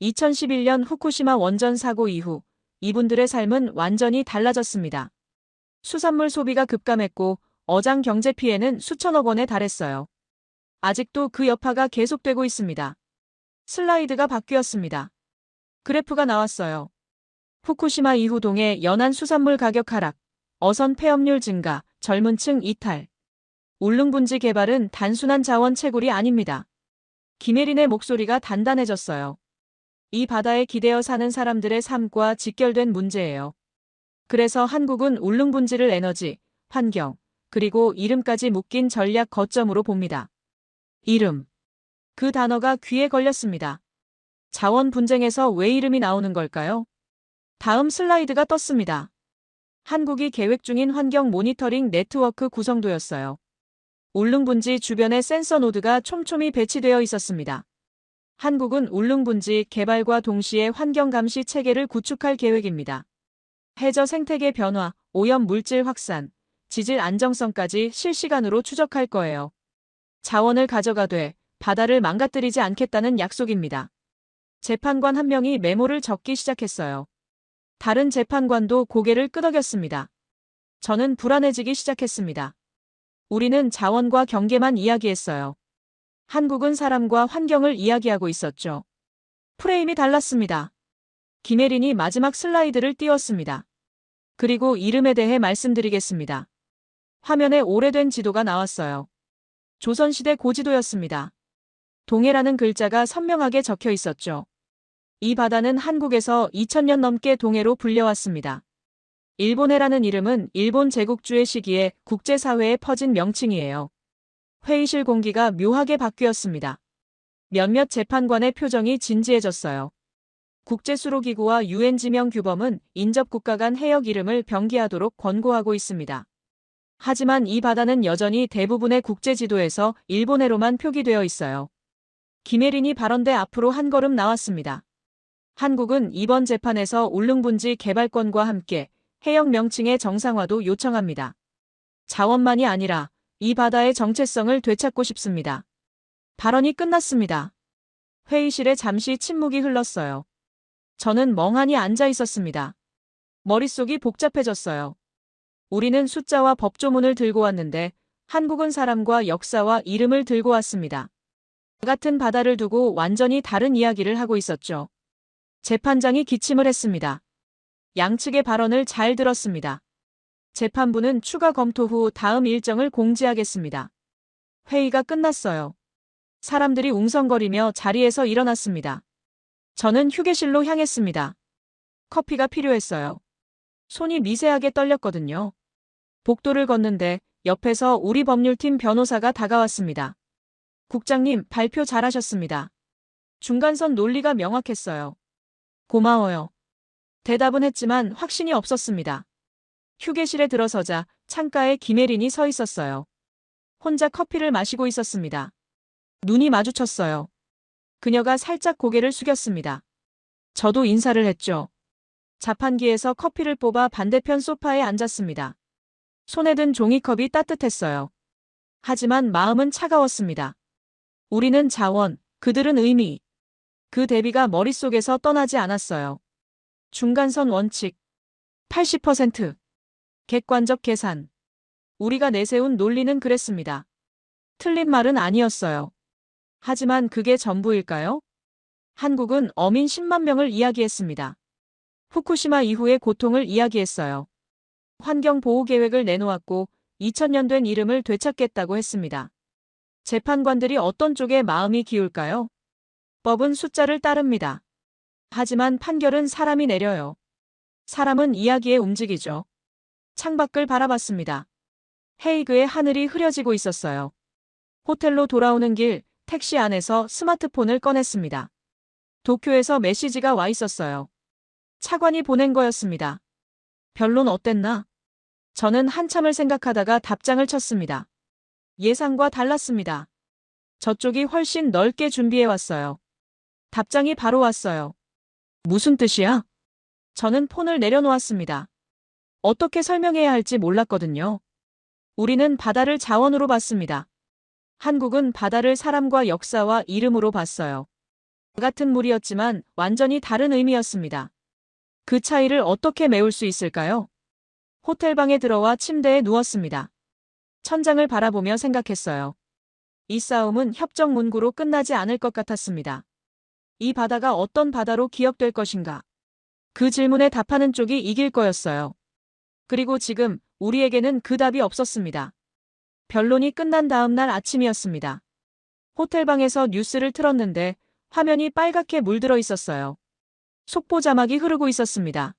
2011년 후쿠시마 원전 사고 이후 이분들의 삶은 완전히 달라졌습니다. 수산물 소비가 급감했고 어장 경제 피해는 수천억 원에 달했어요. 아직도 그 여파가 계속되고 있습니다. 슬라이드가 바뀌었습니다. 그래프가 나왔어요. 후쿠시마 이후 동해 연안 수산물 가격 하락, 어선 폐업률 증가, 젊은 층 이탈. 울릉 분지 개발은 단순한 자원 채굴이 아닙니다. 김혜린의 목소리가 단단해졌어요. 이 바다에 기대어 사는 사람들의 삶과 직결된 문제예요. 그래서 한국은 울릉 분지를 에너지, 환경, 그리고 이름까지 묶인 전략 거점으로 봅니다. 이름. 그 단어가 귀에 걸렸습니다. 자원 분쟁에서 왜 이름이 나오는 걸까요? 다음 슬라이드가 떴습니다. 한국이 계획 중인 환경 모니터링 네트워크 구성도였어요. 울릉 분지 주변에 센서 노드가 촘촘히 배치되어 있었습니다. 한국은 울릉 분지 개발과 동시에 환경 감시 체계를 구축할 계획입니다. 해저 생태계 변화, 오염 물질 확산, 지질 안정성까지 실시간으로 추적할 거예요. 자원을 가져가되 바다를 망가뜨리지 않겠다는 약속입니다. 재판관 한 명이 메모를 적기 시작했어요. 다른 재판관도 고개를 끄덕였습니다. 저는 불안해지기 시작했습니다. 우리는 자원과 경계만 이야기했어요. 한국은 사람과 환경을 이야기하고 있었죠. 프레임이 달랐습니다. 김혜린이 마지막 슬라이드를 띄웠습니다. 그리고 이름에 대해 말씀드리겠습니다. 화면에 오래된 지도가 나왔어요. 조선시대 고지도였습니다. 동해라는 글자가 선명하게 적혀 있었죠. 이 바다는 한국에서 2000년 넘게 동해로 불려왔습니다. 일본해라는 이름은 일본 제국주의 시기에 국제사회에 퍼진 명칭이에요. 회의실 공기가 묘하게 바뀌었습니다. 몇몇 재판관의 표정이 진지해졌어요. 국제수로기구와 유엔 지명 규범은 인접국가 간 해역 이름을 병기하도록 권고하고 있습니다. 하지만 이 바다는 여전히 대부분의 국제지도에서 일본해로만 표기되어 있어요. 김혜린이 발언대 앞으로 한 걸음 나왔습니다. 한국은 이번 재판에서 울릉분지 개발권과 함께 해역 명칭의 정상화도 요청합니다. 자원만이 아니라 이 바다의 정체성을 되찾고 싶습니다. 발언이 끝났습니다. 회의실에 잠시 침묵이 흘렀어요. 저는 멍하니 앉아 있었습니다. 머릿속이 복잡해졌어요. 우리는 숫자와 법조문을 들고 왔는데 한국은 사람과 역사와 이름을 들고 왔습니다. 같은 바다를 두고 완전히 다른 이야기를 하고 있었죠. 재판장이 기침을 했습니다. 양측의 발언을 잘 들었습니다. 재판부는 추가 검토 후 다음 일정을 공지하겠습니다. 회의가 끝났어요. 사람들이 웅성거리며 자리에서 일어났습니다. 저는 휴게실로 향했습니다. 커피가 필요했어요. 손이 미세하게 떨렸거든요. 복도를 걷는데 옆에서 우리 법률팀 변호사가 다가왔습니다. 국장님, 발표 잘하셨습니다. 중간선 논리가 명확했어요. 고마워요. 대답은 했지만 확신이 없었습니다. 휴게실에 들어서자 창가에 김혜린이 서 있었어요. 혼자 커피를 마시고 있었습니다. 눈이 마주쳤어요. 그녀가 살짝 고개를 숙였습니다. 저도 인사를 했죠. 자판기에서 커피를 뽑아 반대편 소파에 앉았습니다. 손에 든 종이컵이 따뜻했어요. 하지만 마음은 차가웠습니다. 우리는 자원, 그들은 의미. 그 대비가 머릿속에서 떠나지 않았어요. 중간선 원칙. 80%. 객관적 계산. 우리가 내세운 논리는 그랬습니다. 틀린 말은 아니었어요. 하지만 그게 전부일까요? 한국은 어민 10만 명을 이야기했습니다. 후쿠시마 이후의 고통을 이야기했어요. 환경보호계획을 내놓았고 2000년 된 이름을 되찾겠다고 했습니다. 재판관들이 어떤 쪽에 마음이 기울까요? 법은 숫자를 따릅니다. 하지만 판결은 사람이 내려요. 사람은 이야기에 움직이죠. 창밖을 바라봤습니다. 헤이그의 하늘이 흐려지고 있었어요. 호텔로 돌아오는 길, 택시 안에서 스마트폰을 꺼냈습니다. 도쿄에서 메시지가 와 있었어요. 차관이 보낸 거였습니다. 변론 어땠나? 저는 한참을 생각하다가 답장을 쳤습니다. 예상과 달랐습니다. 저쪽이 훨씬 넓게 준비해왔어요. 답장이 바로 왔어요. 무슨 뜻이야? 저는 폰을 내려놓았습니다. 어떻게 설명해야 할지 몰랐거든요. 우리는 바다를 자원으로 봤습니다. 한국은 바다를 사람과 역사와 이름으로 봤어요. 같은 물이었지만 완전히 다른 의미였습니다. 그 차이를 어떻게 메울 수 있을까요? 호텔방에 들어와 침대에 누웠습니다. 천장을 바라보며 생각했어요. 이 싸움은 협정 문구로 끝나지 않을 것 같았습니다. 이 바다가 어떤 바다로 기억될 것인가? 그 질문에 답하는 쪽이 이길 거였어요. 그리고 지금 우리에게는 그 답이 없었습니다. 변론이 끝난 다음 날 아침이었습니다. 호텔방에서 뉴스를 틀었는데 화면이 빨갛게 물들어 있었어요. 속보 자막이 흐르고 있었습니다.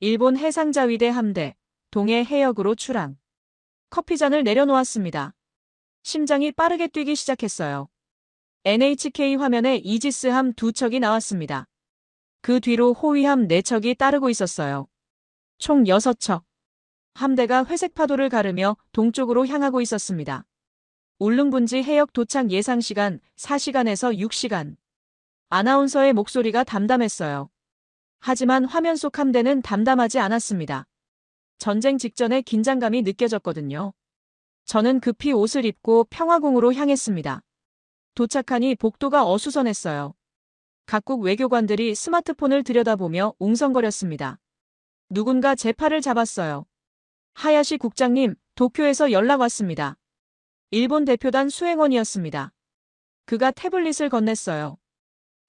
일본 해상자위대 함대, 동해 해역으로 출항. 커피잔을 내려놓았습니다. 심장이 빠르게 뛰기 시작했어요. NHK 화면에 이지스함 2척이 나왔습니다. 그 뒤로 호위함 4척이 따르고 있었어요. 총 6척. 함대가 회색 파도를 가르며 동쪽으로 향하고 있었습니다. 울릉분지 해역 도착 예상 시간 4시간에서 6시간. 아나운서의 목소리가 담담했어요. 하지만 화면 속 함대는 담담하지 않았습니다. 전쟁 직전의 긴장감이 느껴졌거든요. 저는 급히 옷을 입고 평화궁으로 향했습니다. 도착하니 복도가 어수선했어요. 각국 외교관들이 스마트폰을 들여다보며 웅성거렸습니다. 누군가 제 팔을 잡았어요. 하야시 국장님, 도쿄에서 연락 왔습니다. 일본 대표단 수행원이었습니다. 그가 태블릿을 건넸어요.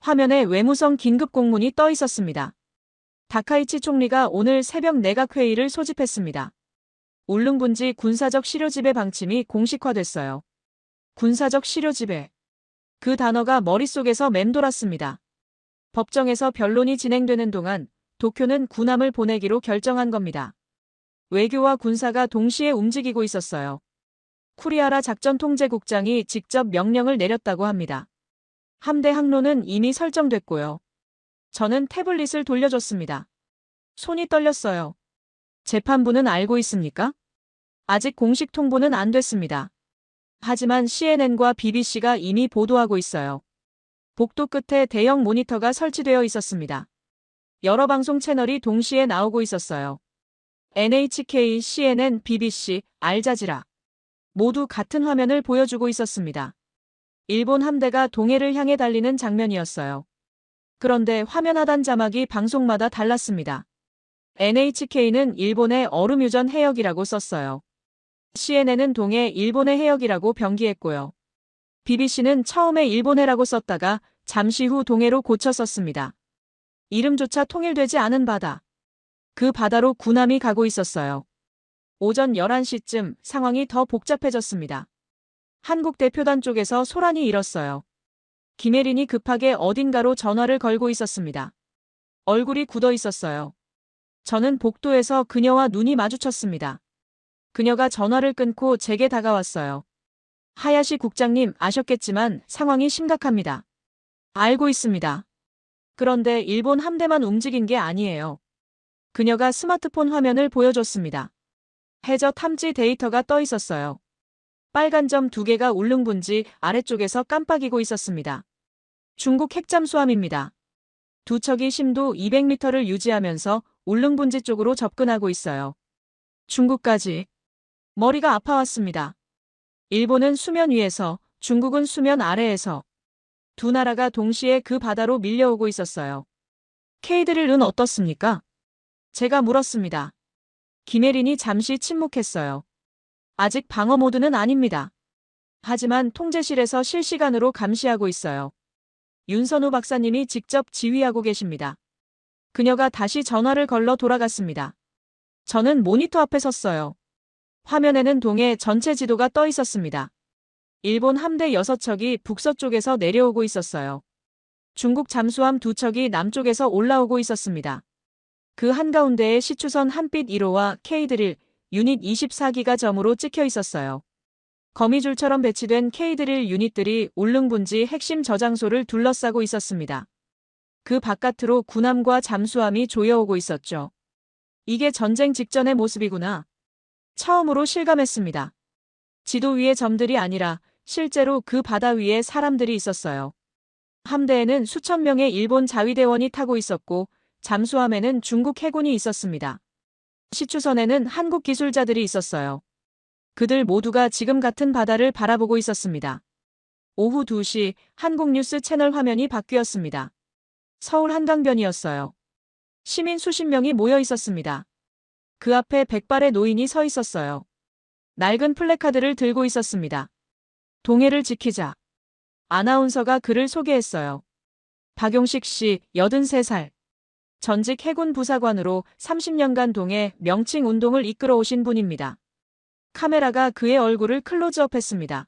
화면에 외무성 긴급 공문이 떠 있었습니다. 다카이치 총리가 오늘 새벽 내각회의를 소집했습니다. 울릉분지 군사적 시료지배 방침이 공식화됐어요. 군사적 시료지배. 그 단어가 머릿속에서 맴돌았습니다. 법정에서 변론이 진행되는 동안 도쿄는 군함을 보내기로 결정한 겁니다. 외교와 군사가 동시에 움직이고 있었어요. 쿠리하라 작전통제국장이 직접 명령을 내렸다고 합니다. 함대 항로는 이미 설정됐고요. 저는 태블릿을 돌려줬습니다. 손이 떨렸어요. 재판부는 알고 있습니까? 아직 공식 통보는 안 됐습니다. 하지만 CNN과 BBC가 이미 보도하고 있어요. 복도 끝에 대형 모니터가 설치되어 있었습니다. 여러 방송 채널이 동시에 나오고 있었어요. NHK, CNN, BBC, 알자지라. 모두 같은 화면을 보여주고 있었습니다. 일본 함대가 동해를 향해 달리는 장면이었어요. 그런데 화면 하단 자막이 방송마다 달랐습니다. NHK는 일본의 얼음유전 해역이라고 썼어요. CNN은 동해 일본의 해역이라고 병기했고요. BBC는 처음에 일본해라고 썼다가 잠시 후 동해로 고쳐 썼습니다. 이름조차 통일되지 않은 바다. 그 바다로 군함이 가고 있었어요. 오전 11시쯤 상황이 더 복잡해졌습니다. 한국 대표단 쪽에서 소란이 일었어요. 김혜린이 급하게 어딘가로 전화를 걸고 있었습니다. 얼굴이 굳어 있었어요. 저는 복도에서 그녀와 눈이 마주쳤습니다. 그녀가 전화를 끊고 제게 다가왔어요. 하야시 국장님, 아셨겠지만 상황이 심각합니다. 알고 있습니다. 그런데 일본 함대만 움직인 게 아니에요. 그녀가 스마트폰 화면을 보여줬습니다. 해저 탐지 데이터가 떠 있었어요. 빨간 점 2개가 울릉분지 아래쪽에서 깜빡이고 있었습니다. 중국 핵잠수함입니다. 두 척이 심도 200m를 유지하면서 울릉분지 쪽으로 접근하고 있어요. 중국까지. 머리가 아파왔습니다. 일본은 수면 위에서, 중국은 수면 아래에서. 두 나라가 동시에 그 바다로 밀려오고 있었어요. 케이드릴은 어떻습니까? 제가 물었습니다. 김혜린이 잠시 침묵했어요. 아직 방어 모드는 아닙니다. 하지만 통제실에서 실시간으로 감시하고 있어요. 윤선우 박사님이 직접 지휘하고 계십니다. 그녀가 다시 전화를 걸러 돌아갔습니다. 저는 모니터 앞에 섰어요. 화면에는 동해 전체 지도가 떠 있었습니다. 일본 함대 6척이 북서쪽에서 내려오고 있었어요. 중국 잠수함 2척이 남쪽에서 올라오고 있었습니다. 그 한가운데에 시추선 한빛 1호와 K드릴 유닛 24기가 점으로 찍혀 있었어요. 거미줄처럼 배치된 K드릴 유닛들이 울릉분지 핵심 저장소를 둘러싸고 있었습니다. 그 바깥으로 군함과 잠수함이 조여오고 있었죠. 이게 전쟁 직전의 모습이구나. 처음으로 실감했습니다. 지도 위의 점들이 아니라 실제로 그 바다 위에 사람들이 있었어요. 함대에는 수천 명의 일본 자위대원이 타고 있었고 잠수함에는 중국 해군이 있었습니다. 시추선에는 한국 기술자들이 있었어요. 그들 모두가 지금 같은 바다를 바라보고 있었습니다. 오후 2시 한국 뉴스 채널 화면이 바뀌었습니다. 서울 한강변이었어요. 시민 수십 명이 모여 있었습니다. 그 앞에 백발의 노인이 서 있었어요. 낡은 플래카드를 들고 있었습니다. 동해를 지키자. 아나운서가 그를 소개했어요. 박용식 씨, 83살. 전직 해군 부사관으로 30년간 동해 명칭 운동을 이끌어 오신 분입니다. 카메라가 그의 얼굴을 클로즈업했습니다.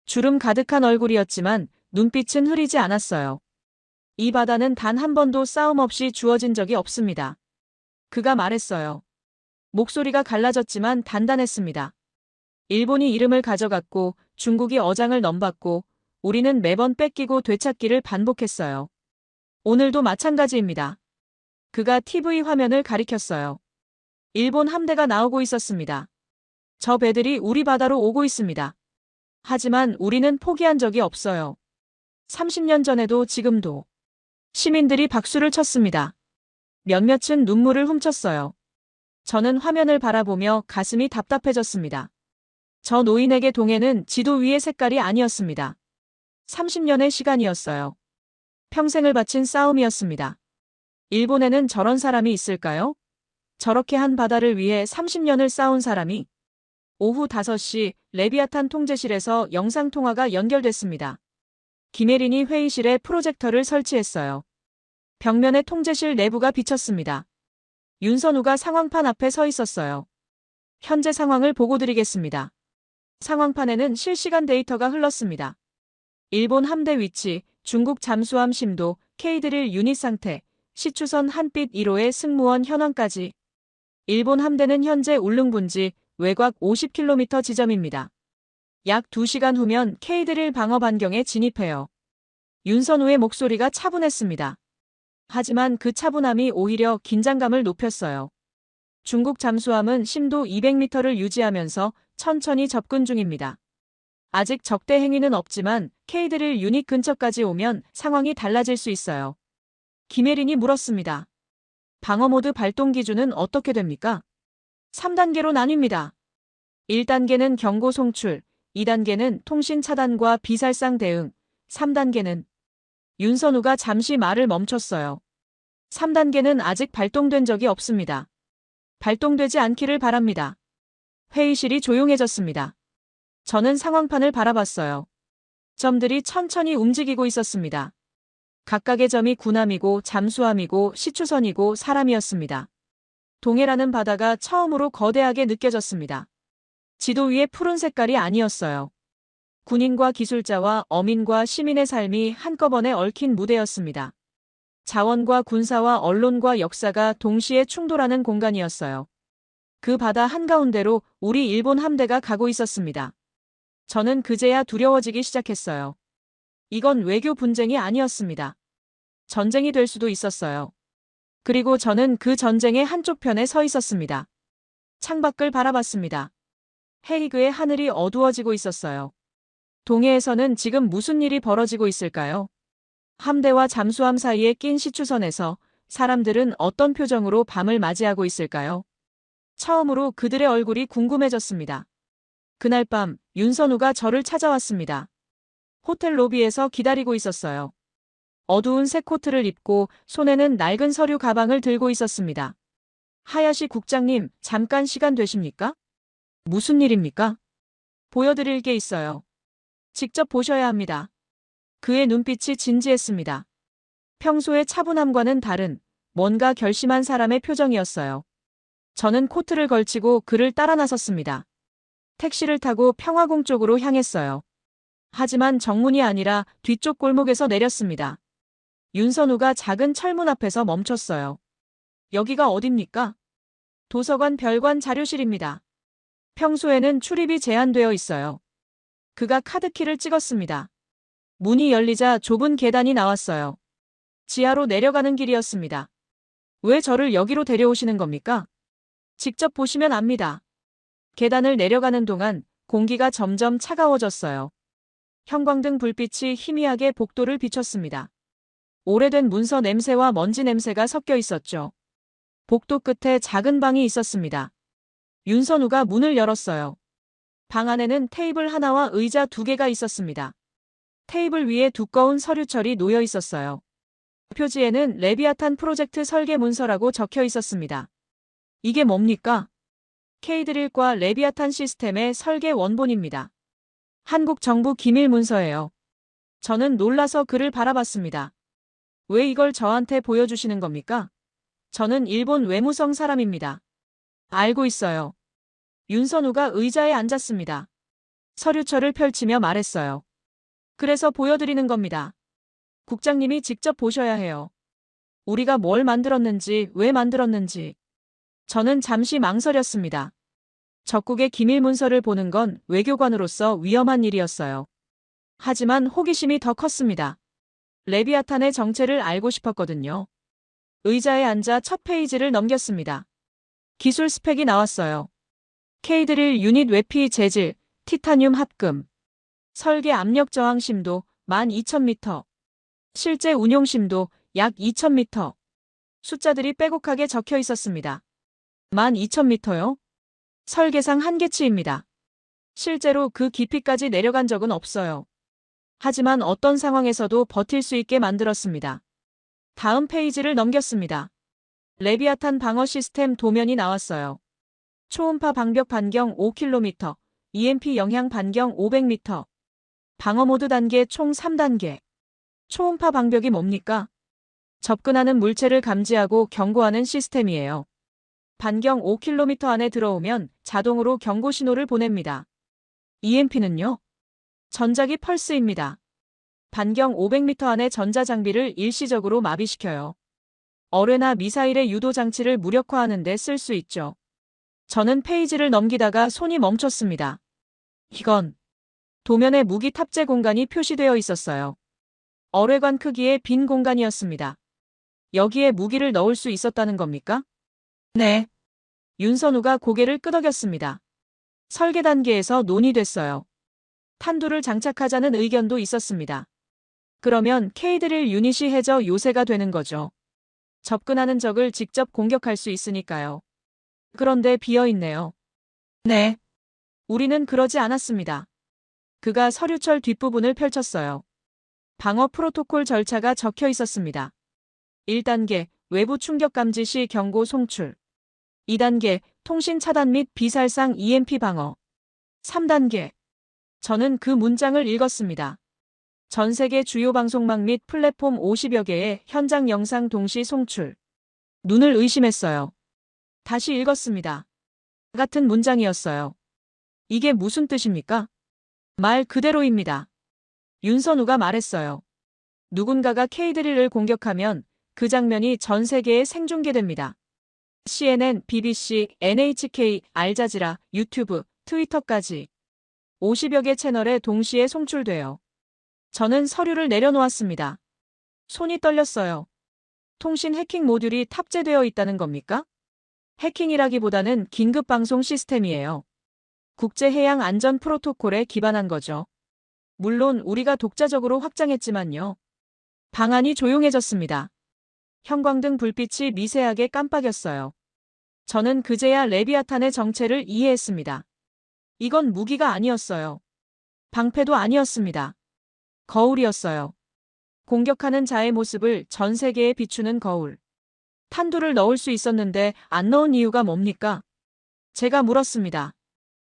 주름 가득한 얼굴이었지만 눈빛은 흐리지 않았어요. 이 바다는 단 한 번도 싸움 없이 주어진 적이 없습니다. 그가 말했어요. 목소리가 갈라졌지만 단단했습니다. 일본이 이름을 가져갔고 중국이 어장을 넘봤고 우리는 매번 뺏기고 되찾기를 반복했어요. 오늘도 마찬가지입니다. 그가 TV 화면을 가리켰어요. 일본 함대가 나오고 있었습니다. 저 배들이 우리 바다로 오고 있습니다. 하지만 우리는 포기한 적이 없어요. 30년 전에도 지금도. 시민들이 박수를 쳤습니다. 몇몇은 눈물을 훔쳤어요. 저는 화면을 바라보며 가슴이 답답해졌습니다. 저 노인에게 동해는 지도 위의 색깔이 아니었습니다. 30년의 시간이었어요. 평생을 바친 싸움이었습니다. 일본에는 저런 사람이 있을까요? 저렇게 한 바다를 위해 30년을 싸운 사람이. 오후 5시 레비아탄 통제실에서 영상통화가 연결됐습니다. 김혜린이 회의실에 프로젝터를 설치했어요. 벽면에 통제실 내부가 비쳤습니다. 윤선우가 상황판 앞에 서 있었어요. 현재 상황을 보고드리겠습니다. 상황판에는 실시간 데이터가 흘렀습니다. 일본 함대 위치, 중국 잠수함 심도, K-드릴 유닛 상태, 시추선 한빛 1호의 승무원 현황까지. 일본 함대는 현재 울릉분지 외곽 50km 지점입니다. 약 2시간 후면 K-드릴 방어 반경에 진입해요. 윤선우의 목소리가 차분했습니다. 하지만 그 차분함이 오히려 긴장감을 높였어요. 중국 잠수함은 심도 200m를 유지하면서 천천히 접근 중입니다. 아직 적대 행위는 없지만 K-드릴 유닛 근처까지 오면 상황이 달라질 수 있어요. 김혜린이 물었습니다. 방어 모드 발동 기준은 어떻게 됩니까? 3단계로 나뉩니다. 1단계는 경고 송출, 2단계는 통신 차단과 비살상 대응, 3단계는 윤선우가 잠시 말을 멈췄어요. 3단계는 아직 발동된 적이 없습니다. 발동되지 않기를 바랍니다. 회의실이 조용해졌습니다. 저는 상황판을 바라봤어요. 점들이 천천히 움직이고 있었습니다. 각각의 점이 군함이고 잠수함이고 시추선이고 사람이었습니다. 동해라는 바다가 처음으로 거대하게 느껴졌습니다. 지도 위에 푸른 색깔이 아니었어요. 군인과 기술자와 어민과 시민의 삶이 한꺼번에 얽힌 무대였습니다. 자원과 군사와 언론과 역사가 동시에 충돌하는 공간이었어요. 그 바다 한가운데로 우리 일본 함대가 가고 있었습니다. 저는 그제야 두려워지기 시작했어요. 이건 외교 분쟁이 아니었습니다. 전쟁이 될 수도 있었어요. 그리고 저는 그 전쟁의 한쪽 편에 서 있었습니다. 창밖을 바라봤습니다. 헤이그의 하늘이 어두워지고 있었어요. 동해에서는 지금 무슨 일이 벌어지고 있을까요? 함대와 잠수함 사이에 낀 시추선에서 사람들은 어떤 표정으로 밤을 맞이하고 있을까요? 처음으로 그들의 얼굴이 궁금해졌습니다. 그날 밤 윤선우가 저를 찾아왔습니다. 호텔 로비에서 기다리고 있었어요. 어두운 색 코트를 입고 손에는 낡은 서류 가방을 들고 있었습니다. 하야시 국장님, 잠깐 시간 되십니까? 무슨 일입니까? 보여드릴 게 있어요. 직접 보셔야 합니다. 그의 눈빛이 진지했습니다. 평소의 차분함과는 다른 뭔가 결심한 사람의 표정이었어요. 저는 코트를 걸치고 그를 따라 나섰습니다. 택시를 타고 평화궁 쪽으로 향했어요. 하지만 정문이 아니라 뒤쪽 골목에서 내렸습니다. 윤선우가 작은 철문 앞에서 멈췄어요. 여기가 어딥니까? 도서관 별관 자료실입니다. 평소에는 출입이 제한되어 있어요. 그가 카드키를 찍었습니다. 문이 열리자 좁은 계단이 나왔어요. 지하로 내려가는 길이었습니다. 왜 저를 여기로 데려오시는 겁니까? 직접 보시면 압니다. 계단을 내려가는 동안 공기가 점점 차가워졌어요. 형광등 불빛이 희미하게 복도를 비췄습니다. 오래된 문서 냄새와 먼지 냄새가 섞여 있었죠. 복도 끝에 작은 방이 있었습니다. 윤선우가 문을 열었어요. 방 안에는 테이블 하나와 의자 2개가 있었습니다. 테이블 위에 두꺼운 서류철이 놓여 있었어요. 표지에는 레비아탄 프로젝트 설계 문서라고 적혀 있었습니다. 이게 뭡니까? K-드릴과 레비아탄 시스템의 설계 원본입니다. 한국 정부 기밀 문서예요. 저는 놀라서 그를 바라봤습니다. 왜 이걸 저한테 보여주시는 겁니까? 저는 일본 외무성 사람입니다. 알고 있어요. 윤선우가 의자에 앉았습니다. 서류철을 펼치며 말했어요. 그래서 보여드리는 겁니다. 국장님이 직접 보셔야 해요. 우리가 뭘 만들었는지, 왜 만들었는지. 저는 잠시 망설였습니다. 적국의 기밀 문서를 보는 건 외교관으로서 위험한 일이었어요. 하지만 호기심이 더 컸습니다. 레비아탄의 정체를 알고 싶었거든요. 의자에 앉아 첫 페이지를 넘겼습니다. 기술 스펙이 나왔어요. K-드릴 유닛 외피 재질, 티타늄 합금. 설계 압력 저항 심도 12,000m. 실제 운용 심도 약 2,000m. 숫자들이 빼곡하게 적혀 있었습니다. 12,000m요? 설계상 한계치입니다. 실제로 그 깊이까지 내려간 적은 없어요. 하지만 어떤 상황에서도 버틸 수 있게 만들었습니다. 다음 페이지를 넘겼습니다. 레비아탄 방어 시스템 도면이 나왔어요. 초음파 방벽 반경 5km, EMP 영향 반경 500m. 방어 모드 단계 총 3단계. 초음파 방벽이 뭡니까? 접근하는 물체를 감지하고 경고하는 시스템이에요. 반경 5km 안에 들어오면 자동으로 경고 신호를 보냅니다. EMP는요? 전자기 펄스입니다. 반경 500m 안의 전자장비를 일시적으로 마비시켜요. 어뢰나 미사일의 유도 장치를 무력화하는 데 쓸 수 있죠. 저는 페이지를 넘기다가 손이 멈췄습니다. 이건 도면에 무기 탑재 공간이 표시되어 있었어요. 어뢰관 크기의 빈 공간이었습니다. 여기에 무기를 넣을 수 있었다는 겁니까? 네. 윤선우가 고개를 끄덕였습니다. 설계 단계에서 논의됐어요. 탄두를 장착하자는 의견도 있었습니다. 그러면 K-드릴 유닛이 해저 요새가 되는 거죠. 접근하는 적을 직접 공격할 수 있으니까요. 그런데 비어있네요. 네. 우리는 그러지 않았습니다. 그가 서류철 뒷부분을 펼쳤어요. 방어 프로토콜 절차가 적혀 있었습니다. 1단계, 외부 충격 감지 시 경고 송출. 2단계, 통신 차단 및 비살상 EMP 방어. 3단계. 저는 그 문장을 읽었습니다. 전 세계 주요 방송망 및 플랫폼 50여 개의 현장 영상 동시 송출. 눈을 의심했어요. 다시 읽었습니다. 같은 문장이었어요. 이게 무슨 뜻입니까? 말 그대로입니다. 윤선우가 말했어요. 누군가가 K-드릴을 공격하면 그 장면이 전 세계에 생중계됩니다. CNN, BBC, NHK, 알자지라, 유튜브, 트위터까지 50여 개 채널에 동시에 송출돼요. 저는 서류를 내려놓았습니다. 손이 떨렸어요. 통신 해킹 모듈이 탑재되어 있다는 겁니까? 해킹이라기보다는 긴급 방송 시스템이에요. 국제해양 안전 프로토콜에 기반한 거죠. 물론 우리가 독자적으로 확장했지만요. 방안이 조용해졌습니다. 형광등 불빛이 미세하게 깜빡였어요. 저는 그제야 레비아탄의 정체를 이해했습니다. 이건 무기가 아니었어요. 방패도 아니었습니다. 거울이었어요. 공격하는 자의 모습을 전 세계에 비추는 거울. 탄두를 넣을 수 있었는데 안 넣은 이유가 뭡니까? 제가 물었습니다.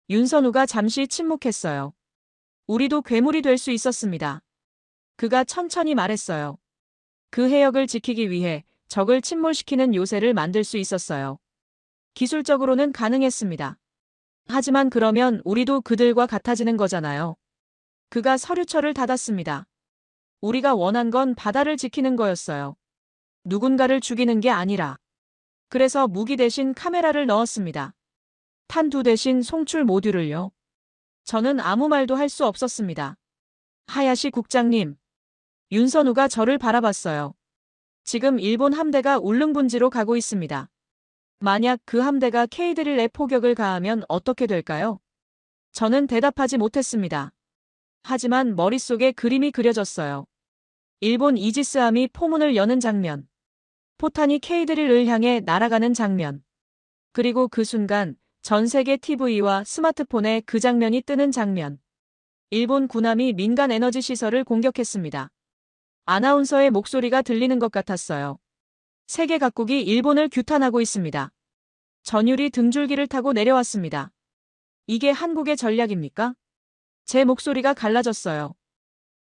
윤선우가 잠시 침묵했어요. 우리도 괴물이 될 수 있었습니다. 그가 천천히 말했어요. 그 해역을 지키기 위해 적을 침몰시키는 요새를 만들 수 있었어요. 기술적으로는 가능했습니다. 하지만 그러면 우리도 그들과 같아지는 거잖아요. 그가 서류철을 닫았습니다. 우리가 원한 건 바다를 지키는 거였어요. 누군가를 죽이는 게 아니라. 그래서 무기 대신 카메라를 넣었습니다. 탄두 대신 송출 모듈을요. 저는 아무 말도 할 수 없었습니다. 하야시 국장님. 윤선우가 저를 바라봤어요. 지금 일본 함대가 울릉분지로 가고 있습니다. 만약 그 함대가 K-드릴에 포격을 가하면 어떻게 될까요? 저는 대답하지 못했습니다. 하지만 머릿속에 그림이 그려졌어요. 일본 이지스함이 포문을 여는 장면. 포탄이 K-드릴을 향해 날아가는 장면. 그리고 그 순간 전 세계 TV와 스마트폰에 그 장면이 뜨는 장면. 일본 군함이 민간 에너지 시설을 공격했습니다. 아나운서의 목소리가 들리는 것 같았어요. 세계 각국이 일본을 규탄하고 있습니다. 전율이 등줄기를 타고 내려왔습니다. 이게 한국의 전략입니까? 제 목소리가 갈라졌어요.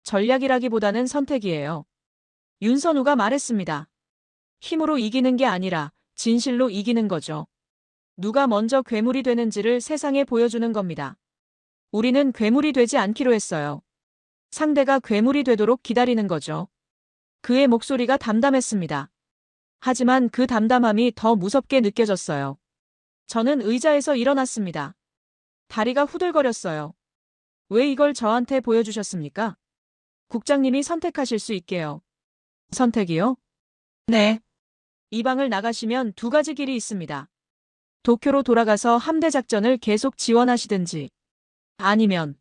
전략이라기보다는 선택이에요. 윤선우가 말했습니다. 힘으로 이기는 게 아니라 진실로 이기는 거죠. 누가 먼저 괴물이 되는지를 세상에 보여주는 겁니다. 우리는 괴물이 되지 않기로 했어요. 상대가 괴물이 되도록 기다리는 거죠. 그의 목소리가 담담했습니다. 하지만 그 담담함이 더 무섭게 느껴졌어요. 저는 의자에서 일어났습니다. 다리가 후들거렸어요. 왜 이걸 저한테 보여주셨습니까? 국장님이 선택하실 수 있게요. 선택이요? 네. 이 방을 나가시면 두 가지 길이 있습니다. 도쿄로 돌아가서 함대 작전을 계속 지원하시든지 아니면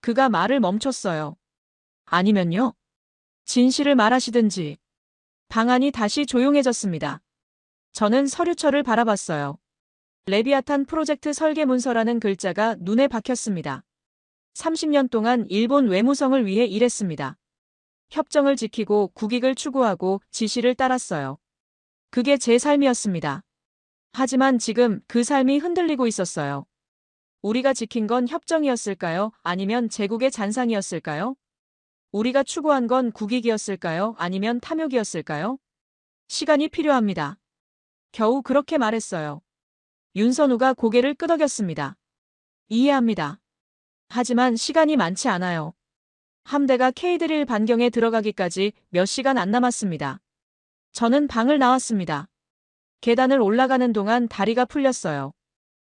그가 말을 멈췄어요. 아니면요? 진실을 말하시든지. 방안이 다시 조용해졌습니다. 저는 서류철을 바라봤어요. 레비아탄 프로젝트 설계 문서라는 글자가 눈에 박혔습니다. 30년 동안 일본 외무성을 위해 일했습니다. 협정을 지키고 국익을 추구하고 지시를 따랐어요. 그게 제 삶이었습니다. 하지만 지금 그 삶이 흔들리고 있었어요. 우리가 지킨 건 협정이었을까요? 아니면 제국의 잔상이었을까요? 우리가 추구한 건 국익이었을까요? 아니면 탐욕이었을까요? 시간이 필요합니다. 겨우 그렇게 말했어요. 윤선우가 고개를 끄덕였습니다. 이해합니다. 하지만 시간이 많지 않아요. 함대가 K드릴 반경에 들어가기까지 몇 시간 안 남았습니다. 저는 방을 나왔습니다. 계단을 올라가는 동안 다리가 풀렸어요.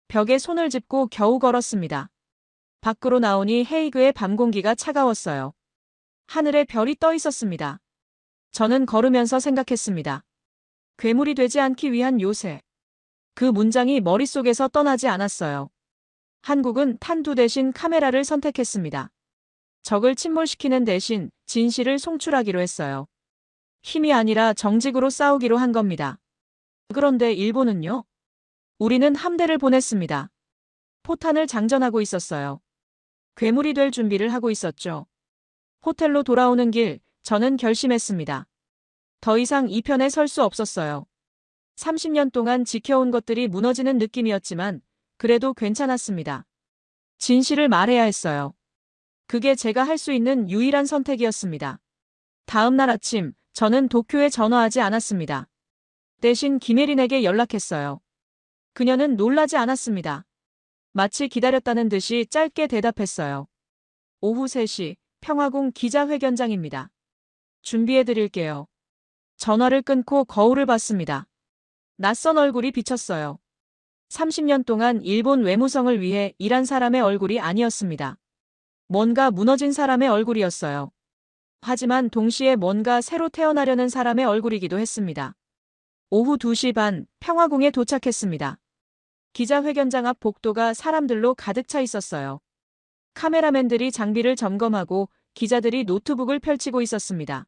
벽에 손을 짚고 겨우 걸었습니다. 밖으로 나오니 헤이그의 밤 공기가 차가웠어요. 하늘에 별이 떠 있었습니다. 저는 걸으면서 생각했습니다. 괴물이 되지 않기 위한 요새. 그 문장이 머릿속에서 떠나지 않았어요. 한국은 탄두 대신 카메라를 선택했습니다. 적을 침몰시키는 대신 진실을 송출하기로 했어요. 힘이 아니라 정직으로 싸우기로 한 겁니다. 그런데 일본은요? 우리는 함대를 보냈습니다. 포탄을 장전하고 있었어요. 괴물이 될 준비를 하고 있었죠. 호텔로 돌아오는 길, 저는 결심했습니다. 더 이상 이 편에 설 수 없었어요. 30년 동안 지켜온 것들이 무너지는 느낌이었지만 그래도 괜찮았습니다. 진실을 말해야 했어요. 그게 제가 할 수 있는 유일한 선택이었습니다. 다음 날 아침, 저는 도쿄에 전화하지 않았습니다. 대신 김혜린에게 연락했어요. 그녀는 놀라지 않았습니다. 마치 기다렸다는 듯이 짧게 대답했어요. 오후 3시, 평화궁 기자회견장입니다. 준비해드릴게요. 전화를 끊고 거울을 봤습니다. 낯선 얼굴이 비쳤어요. 30년 동안 일본 외무성을 위해 일한 사람의 얼굴이 아니었습니다. 뭔가 무너진 사람의 얼굴이었어요. 하지만 동시에 뭔가 새로 태어나려는 사람의 얼굴이기도 했습니다. 오후 2시 반, 평화궁에 도착했습니다. 기자회견장 앞 복도가 사람들로 가득 차 있었어요. 카메라맨들이 장비를 점검하고 기자들이 노트북을 펼치고 있었습니다.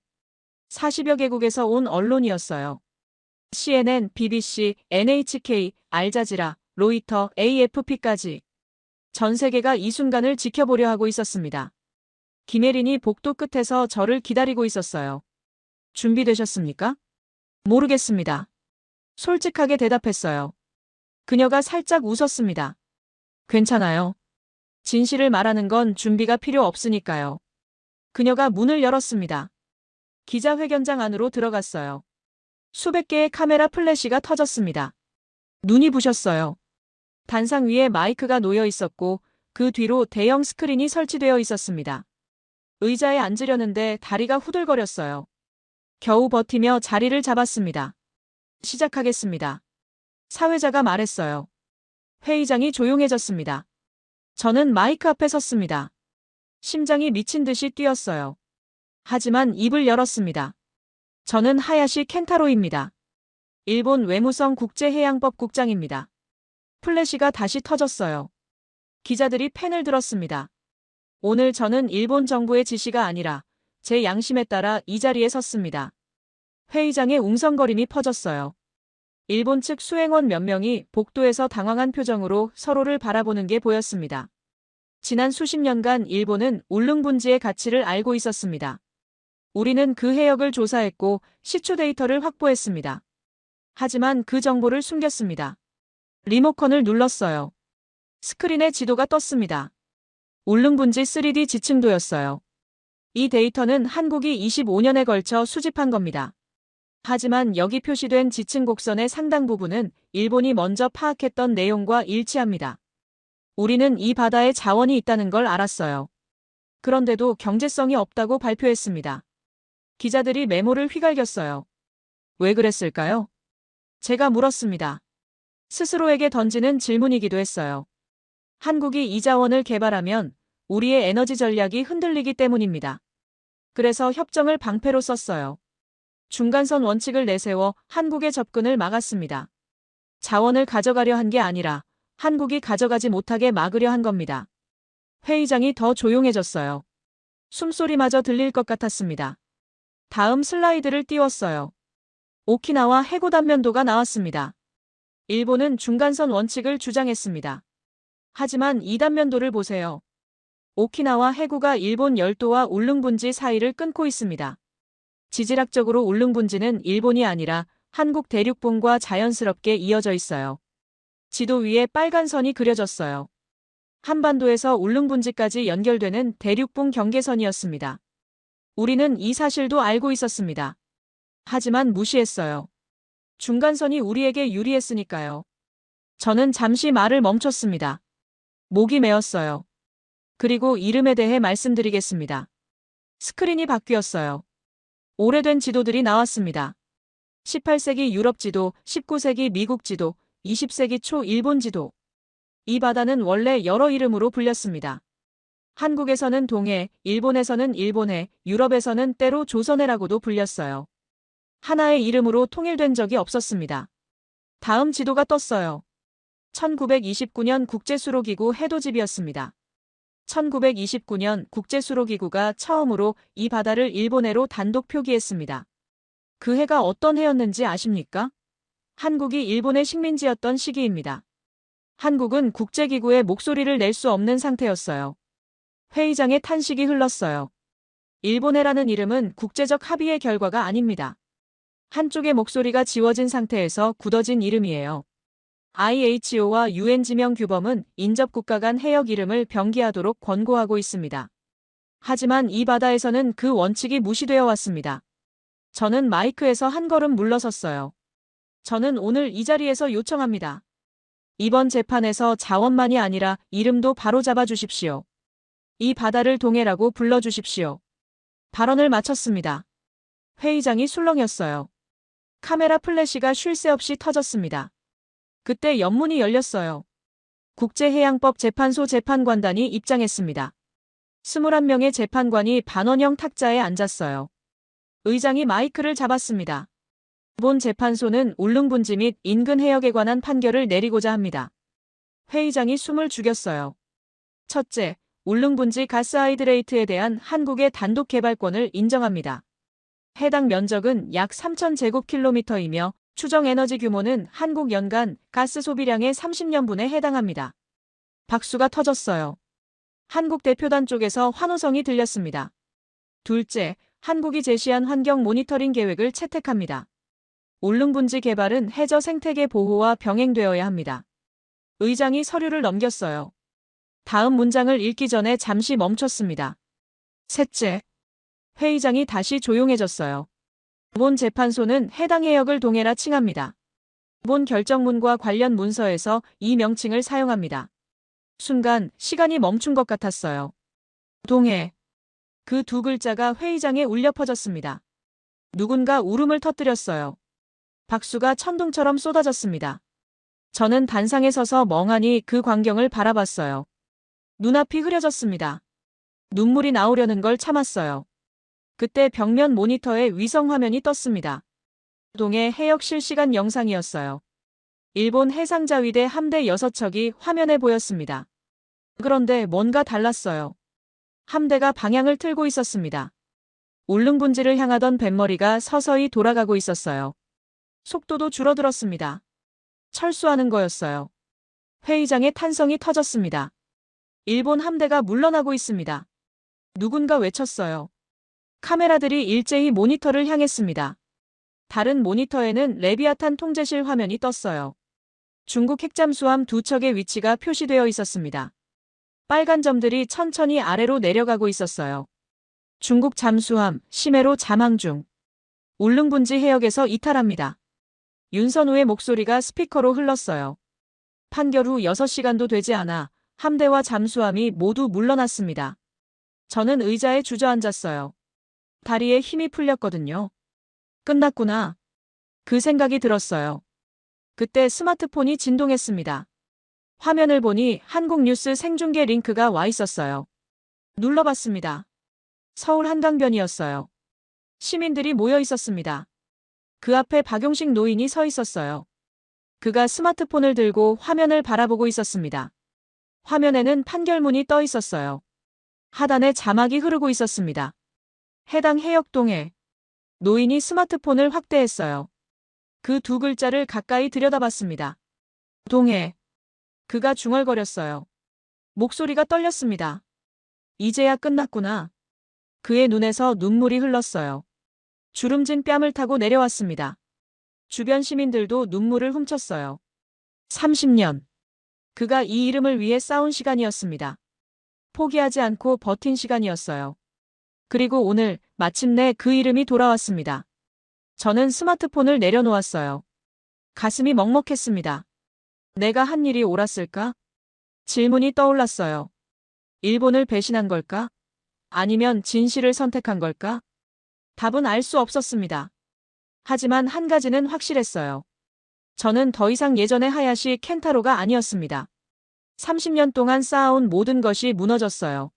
40여 개국에서 온 언론이었어요. CNN, BBC, NHK, 알자지라, 로이터, AFP까지. 전 세계가 이 순간을 지켜보려 하고 있었습니다. 김혜린이 복도 끝에서 저를 기다리고 있었어요. 준비되셨습니까? 모르겠습니다. 솔직하게 대답했어요. 그녀가 살짝 웃었습니다. 괜찮아요. 진실을 말하는 건 준비가 필요 없으니까요. 그녀가 문을 열었습니다. 기자회견장 안으로 들어갔어요. 수백 개의 카메라 플래시가 터졌습니다. 눈이 부셨어요. 단상 위에 마이크가 놓여 있었고 그 뒤로 대형 스크린이 설치되어 있었습니다. 의자에 앉으려는데 다리가 후들거렸어요. 겨우 버티며 자리를 잡았습니다. 시작하겠습니다. 사회자가 말했어요. 회의장이 조용해졌습니다. 저는 마이크 앞에 섰습니다. 심장이 미친 듯이 뛰었어요. 하지만 입을 열었습니다. 저는 하야시 켄타로입니다. 일본 외무성 국제해양법 국장입니다. 플래시가 다시 터졌어요. 기자들이 펜을 들었습니다. 오늘 저는 일본 정부의 지시가 아니라 제 양심에 따라 이 자리에 섰습니다. 회의장에 웅성거림이 퍼졌어요. 일본 측 수행원 몇 명이 복도에서 당황한 표정으로 서로를 바라보는 게 보였습니다. 지난 수십 년간 일본은 울릉분지의 가치를 알고 있었습니다. 우리는 그 해역을 조사했고 시추 데이터를 확보했습니다. 하지만 그 정보를 숨겼습니다. 리모컨을 눌렀어요. 스크린에 지도가 떴습니다. 울릉분지 3D 지층도였어요. 이 데이터는 한국이 25년에 걸쳐 수집한 겁니다. 하지만 여기 표시된 지층 곡선의 상당 부분은 일본이 먼저 파악했던 내용과 일치합니다. 우리는 이 바다에 자원이 있다는 걸 알았어요. 그런데도 경제성이 없다고 발표했습니다. 기자들이 메모를 휘갈겼어요. 왜 그랬을까요? 제가 물었습니다. 스스로에게 던지는 질문이기도 했어요. 한국이 이 자원을 개발하면 우리의 에너지 전략이 흔들리기 때문입니다. 그래서 협정을 방패로 썼어요. 중간선 원칙을 내세워 한국의 접근을 막았습니다. 자원을 가져가려 한 게 아니라 한국이 가져가지 못하게 막으려 한 겁니다. 회의장이 더 조용해졌어요. 숨소리마저 들릴 것 같았습니다. 다음 슬라이드를 띄웠어요. 오키나와 해고 단면도가 나왔습니다. 일본은 중간선 원칙을 주장했습니다. 하지만 이 단면도를 보세요. 오키나와 해구가 일본 열도와 울릉분지 사이를 끊고 있습니다. 지질학적으로 울릉분지는 일본이 아니라 한국 대륙봉과 자연스럽게 이어져 있어요. 지도 위에 빨간 선이 그려졌어요. 한반도에서 울릉분지까지 연결되는 대륙봉 경계선이었습니다. 우리는 이 사실도 알고 있었습니다. 하지만 무시했어요. 중간선이 우리에게 유리했으니까요. 저는 잠시 말을 멈췄습니다. 목이 메었어요. 그리고 이름에 대해 말씀드리겠습니다. 스크린이 바뀌었어요. 오래된 지도들이 나왔습니다. 18세기 유럽 지도, 19세기 미국 지도, 20세기 초 일본 지도. 이 바다는 원래 여러 이름으로 불렸습니다. 한국에서는 동해, 일본에서는 일본해, 유럽에서는 때로 조선해라고도 불렸어요. 하나의 이름으로 통일된 적이 없었습니다. 다음 지도가 떴어요. 1929년 국제수로기구 해돋이비였습니다. 1929년 국제수로기구가 처음으로 이 바다를 일본해로 단독 표기했습니다. 그 해가 어떤 해였는지 아십니까? 한국이 일본의 식민지였던 시기입니다. 한국은 국제기구에 목소리를 낼 수 없는 상태였어요. 회의장에 탄식이 흘렀어요. 일본해라는 이름은 국제적 합의의 결과가 아닙니다. 한쪽의 목소리가 지워진 상태에서 굳어진 이름이에요. IHO와 UN 지명 규범은 인접국가 간 해역 이름을 병기하도록 권고하고 있습니다. 하지만 이 바다에서는 그 원칙이 무시되어 왔습니다. 저는 마이크에서 한 걸음 물러섰어요. 저는 오늘 이 자리에서 요청합니다. 이번 재판에서 자원만이 아니라 이름도 바로잡아 주십시오. 이 바다를 동해라고 불러주십시오. 발언을 마쳤습니다. 회의장이 술렁였어요. 카메라 플래시가 쉴 새 없이 터졌습니다. 그때 연문이 열렸어요. 국제해양법 재판소 재판관단이 입장했습니다. 21명의 재판관이 반원형 탁자에 앉았어요. 의장이 마이크를 잡았습니다. 본 재판소는 울릉분지 및 인근 해역에 관한 판결을 내리고자 합니다. 회의장이 숨을 죽였어요. 첫째, 울릉분지 가스하이드레이트에 대한 한국의 단독 개발권을 인정합니다. 해당 면적은 약 3,000제곱킬로미터이며 추정 에너지 규모는 한국 연간 가스 소비량의 30년분에 해당합니다. 박수가 터졌어요. 한국 대표단 쪽에서 환호성이 들렸습니다. 둘째, 한국이 제시한 환경 모니터링 계획을 채택합니다. 울릉분지 개발은 해저 생태계 보호와 병행되어야 합니다. 의장이 서류를 넘겼어요. 다음 문장을 읽기 전에 잠시 멈췄습니다. 셋째, 회의장이 다시 조용해졌어요. 본 재판소는 해당 해역을 동해라 칭합니다. 본 결정문과 관련 문서에서 이 명칭을 사용합니다. 순간 시간이 멈춘 것 같았어요. 동해. 그 두 글자가 회의장에 울려 퍼졌습니다. 누군가 울음을 터뜨렸어요. 박수가 천둥처럼 쏟아졌습니다. 저는 단상에 서서 멍하니 그 광경을 바라봤어요. 눈앞이 흐려졌습니다. 눈물이 나오려는 걸 참았어요. 그때 벽면 모니터에 위성 화면이 떴습니다. 동해 해역 실시간 영상이었어요. 일본 해상자위대 함대 6척이 화면에 보였습니다. 그런데 뭔가 달랐어요. 함대가 방향을 틀고 있었습니다. 울릉분지를 향하던 뱃머리가 서서히 돌아가고 있었어요. 속도도 줄어들었습니다. 철수하는 거였어요. 회의장에 탄성이 터졌습니다. 일본 함대가 물러나고 있습니다. 누군가 외쳤어요. 카메라들이 일제히 모니터를 향했습니다. 다른 모니터에는 레비아탄 통제실 화면이 떴어요. 중국 핵잠수함 2척의 위치가 표시되어 있었습니다. 빨간 점들이 천천히 아래로 내려가고 있었어요. 중국 잠수함 심해로 잠항 중. 울릉분지 해역에서 이탈합니다. 윤선우의 목소리가 스피커로 흘렀어요. 판결 후 6시간도 되지 않아 함대와 잠수함이 모두 물러났습니다. 저는 의자에 주저앉았어요. 다리에 힘이 풀렸거든요. 끝났구나. 그 생각이 들었어요. 그때 스마트폰이 진동했습니다. 화면을 보니 한국뉴스 생중계 링크가 와 있었어요. 눌러봤습니다. 서울 한강변이었어요. 시민들이 모여 있었습니다. 그 앞에 박용식 노인이 서 있었어요. 그가 스마트폰을 들고 화면을 바라보고 있었습니다. 화면에는 판결문이 떠 있었어요. 하단에 자막이 흐르고 있었습니다. 해당 해역 동해. 노인이 스마트폰을 확대했어요. 그 두 글자를 가까이 들여다봤습니다. 동해. 그가 중얼거렸어요. 목소리가 떨렸습니다. 이제야 끝났구나. 그의 눈에서 눈물이 흘렀어요. 주름진 뺨을 타고 내려왔습니다. 주변 시민들도 눈물을 훔쳤어요. 30년. 그가 이 이름을 위해 싸운 시간이었습니다. 포기하지 않고 버틴 시간이었어요. 그리고 오늘 마침내 그 이름이 돌아왔습니다. 저는 스마트폰을 내려놓았어요. 가슴이 먹먹했습니다. 내가 한 일이 옳았을까? 질문이 떠올랐어요. 일본을 배신한 걸까? 아니면 진실을 선택한 걸까? 답은 알 수 없었습니다. 하지만 한 가지는 확실했어요. 저는 더 이상 예전의 하야시 켄타로가 아니었습니다. 30년 동안 쌓아온 모든 것이 무너졌어요.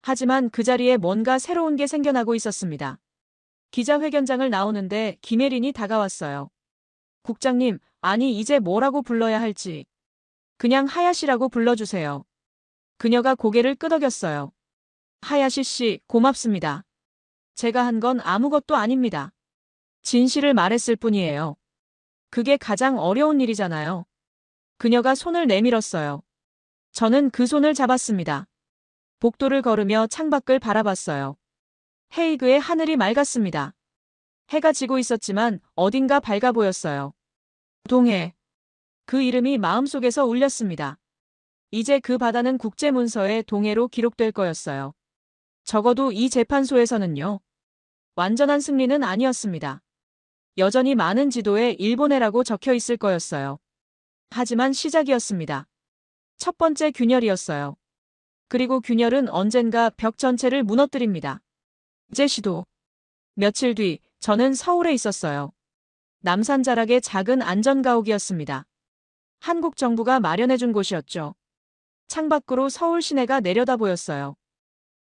하지만 그 자리에 뭔가 새로운 게 생겨나고 있었습니다. 기자회견장을 나오는데 김혜린이 다가왔어요. 국장님, 아니 이제 뭐라고 불러야 할지. 그냥 하야시라고 불러주세요. 그녀가 고개를 끄덕였어요. 하야시 씨, 고맙습니다. 제가 한 건 아무것도 아닙니다. 진실을 말했을 뿐이에요. 그게 가장 어려운 일이잖아요. 그녀가 손을 내밀었어요. 저는 그 손을 잡았습니다. 복도를 걸으며 창밖을 바라봤어요. 헤이그의 하늘이 맑았습니다. 해가 지고 있었지만 어딘가 밝아 보였어요. 동해. 그 이름이 마음속에서 울렸습니다. 이제 그 바다는 국제문서에 동해로 기록될 거였어요. 적어도 이 재판소에서는요. 완전한 승리는 아니었습니다. 여전히 많은 지도에 일본해라고 적혀 있을 거였어요. 하지만 시작이었습니다. 첫 번째 균열이었어요. 그리고 균열은 언젠가 벽 전체를 무너뜨립니다. 제시도. 며칠 뒤 저는 서울에 있었어요. 남산 자락의 작은 안전가옥이었습니다. 한국 정부가 마련해준 곳이었죠. 창밖으로 서울 시내가 내려다 보였어요.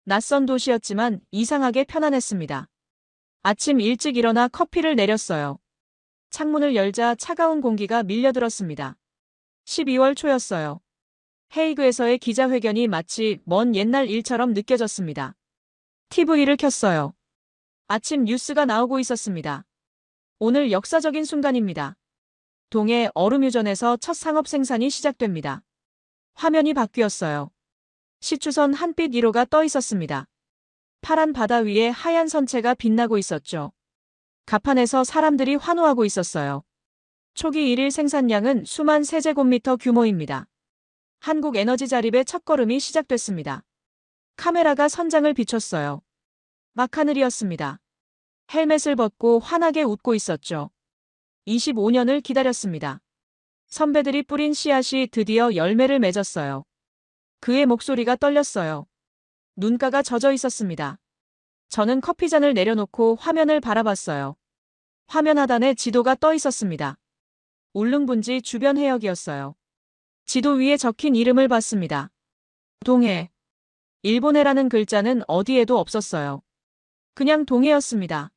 낯선 도시였지만 이상하게 편안했습니다. 아침 일찍 일어나 커피를 내렸어요. 창문을 열자 차가운 공기가 밀려들었습니다. 12월 초였어요. 헤이그에서의 기자회견이 마치 먼 옛날 일처럼 느껴졌습니다. TV를 켰어요. 아침 뉴스가 나오고 있었습니다. 오늘 역사적인 순간입니다. 동해 얼음유전에서 첫 상업 생산이 시작됩니다. 화면이 바뀌었어요. 시추선 한빛 1호가 떠 있었습니다. 파란 바다 위에 하얀 선체가 빛나고 있었죠. 갑판에서 사람들이 환호하고 있었어요. 초기 1일 생산량은 수만 세제곱미터 규모입니다. 한국 에너지 자립의 첫걸음이 시작됐습니다. 카메라가 선장을 비췄어요. 막하늘이었습니다. 헬멧을 벗고 환하게 웃고 있었죠. 25년을 기다렸습니다. 선배들이 뿌린 씨앗이 드디어 열매를 맺었어요. 그의 목소리가 떨렸어요. 눈가가 젖어 있었습니다. 저는 커피잔을 내려놓고 화면을 바라봤어요. 화면 하단에 지도가 떠 있었습니다. 울릉분지 주변 해역이었어요. 지도 위에 적힌 이름을 봤습니다. 동해. 일본해라는 글자는 어디에도 없었어요. 그냥 동해였습니다.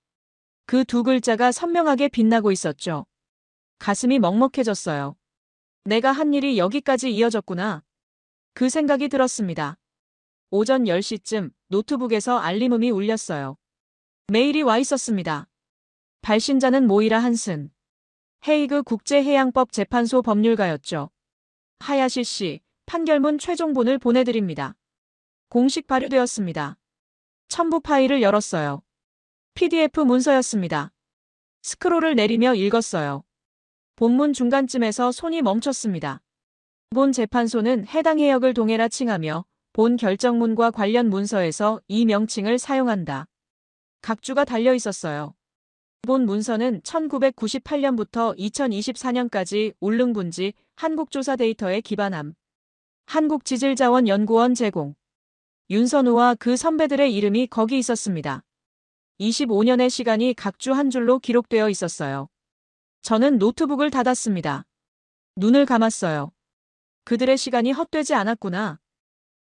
그 두 글자가 선명하게 빛나고 있었죠. 가슴이 먹먹해졌어요. 내가 한 일이 여기까지 이어졌구나. 그 생각이 들었습니다. 오전 10시쯤 노트북에서 알림음이 울렸어요. 메일이 와 있었습니다. 발신자는 모이라 한슨. 헤이그 국제해양법 재판소 법률가였죠. 하야시 씨, 판결문 최종본을 보내드립니다. 공식 발효되었습니다. 첨부 파일을 열었어요. PDF 문서였습니다. 스크롤을 내리며 읽었어요. 본문 중간쯤에서 손이 멈췄습니다. 본 재판소는 해당 해역을 동해라 칭하며 본 결정문과 관련 문서에서 이 명칭을 사용한다. 각주가 달려 있었어요. 본 문서는 1998년부터 2024년까지 울릉분지 한국조사 데이터에 기반함. 한국지질자원연구원 제공. 윤선우와 그 선배들의 이름이 거기 있었습니다. 25년의 시간이 각주 한 줄로 기록되어 있었어요. 저는 노트북을 닫았습니다. 눈을 감았어요. 그들의 시간이 헛되지 않았구나.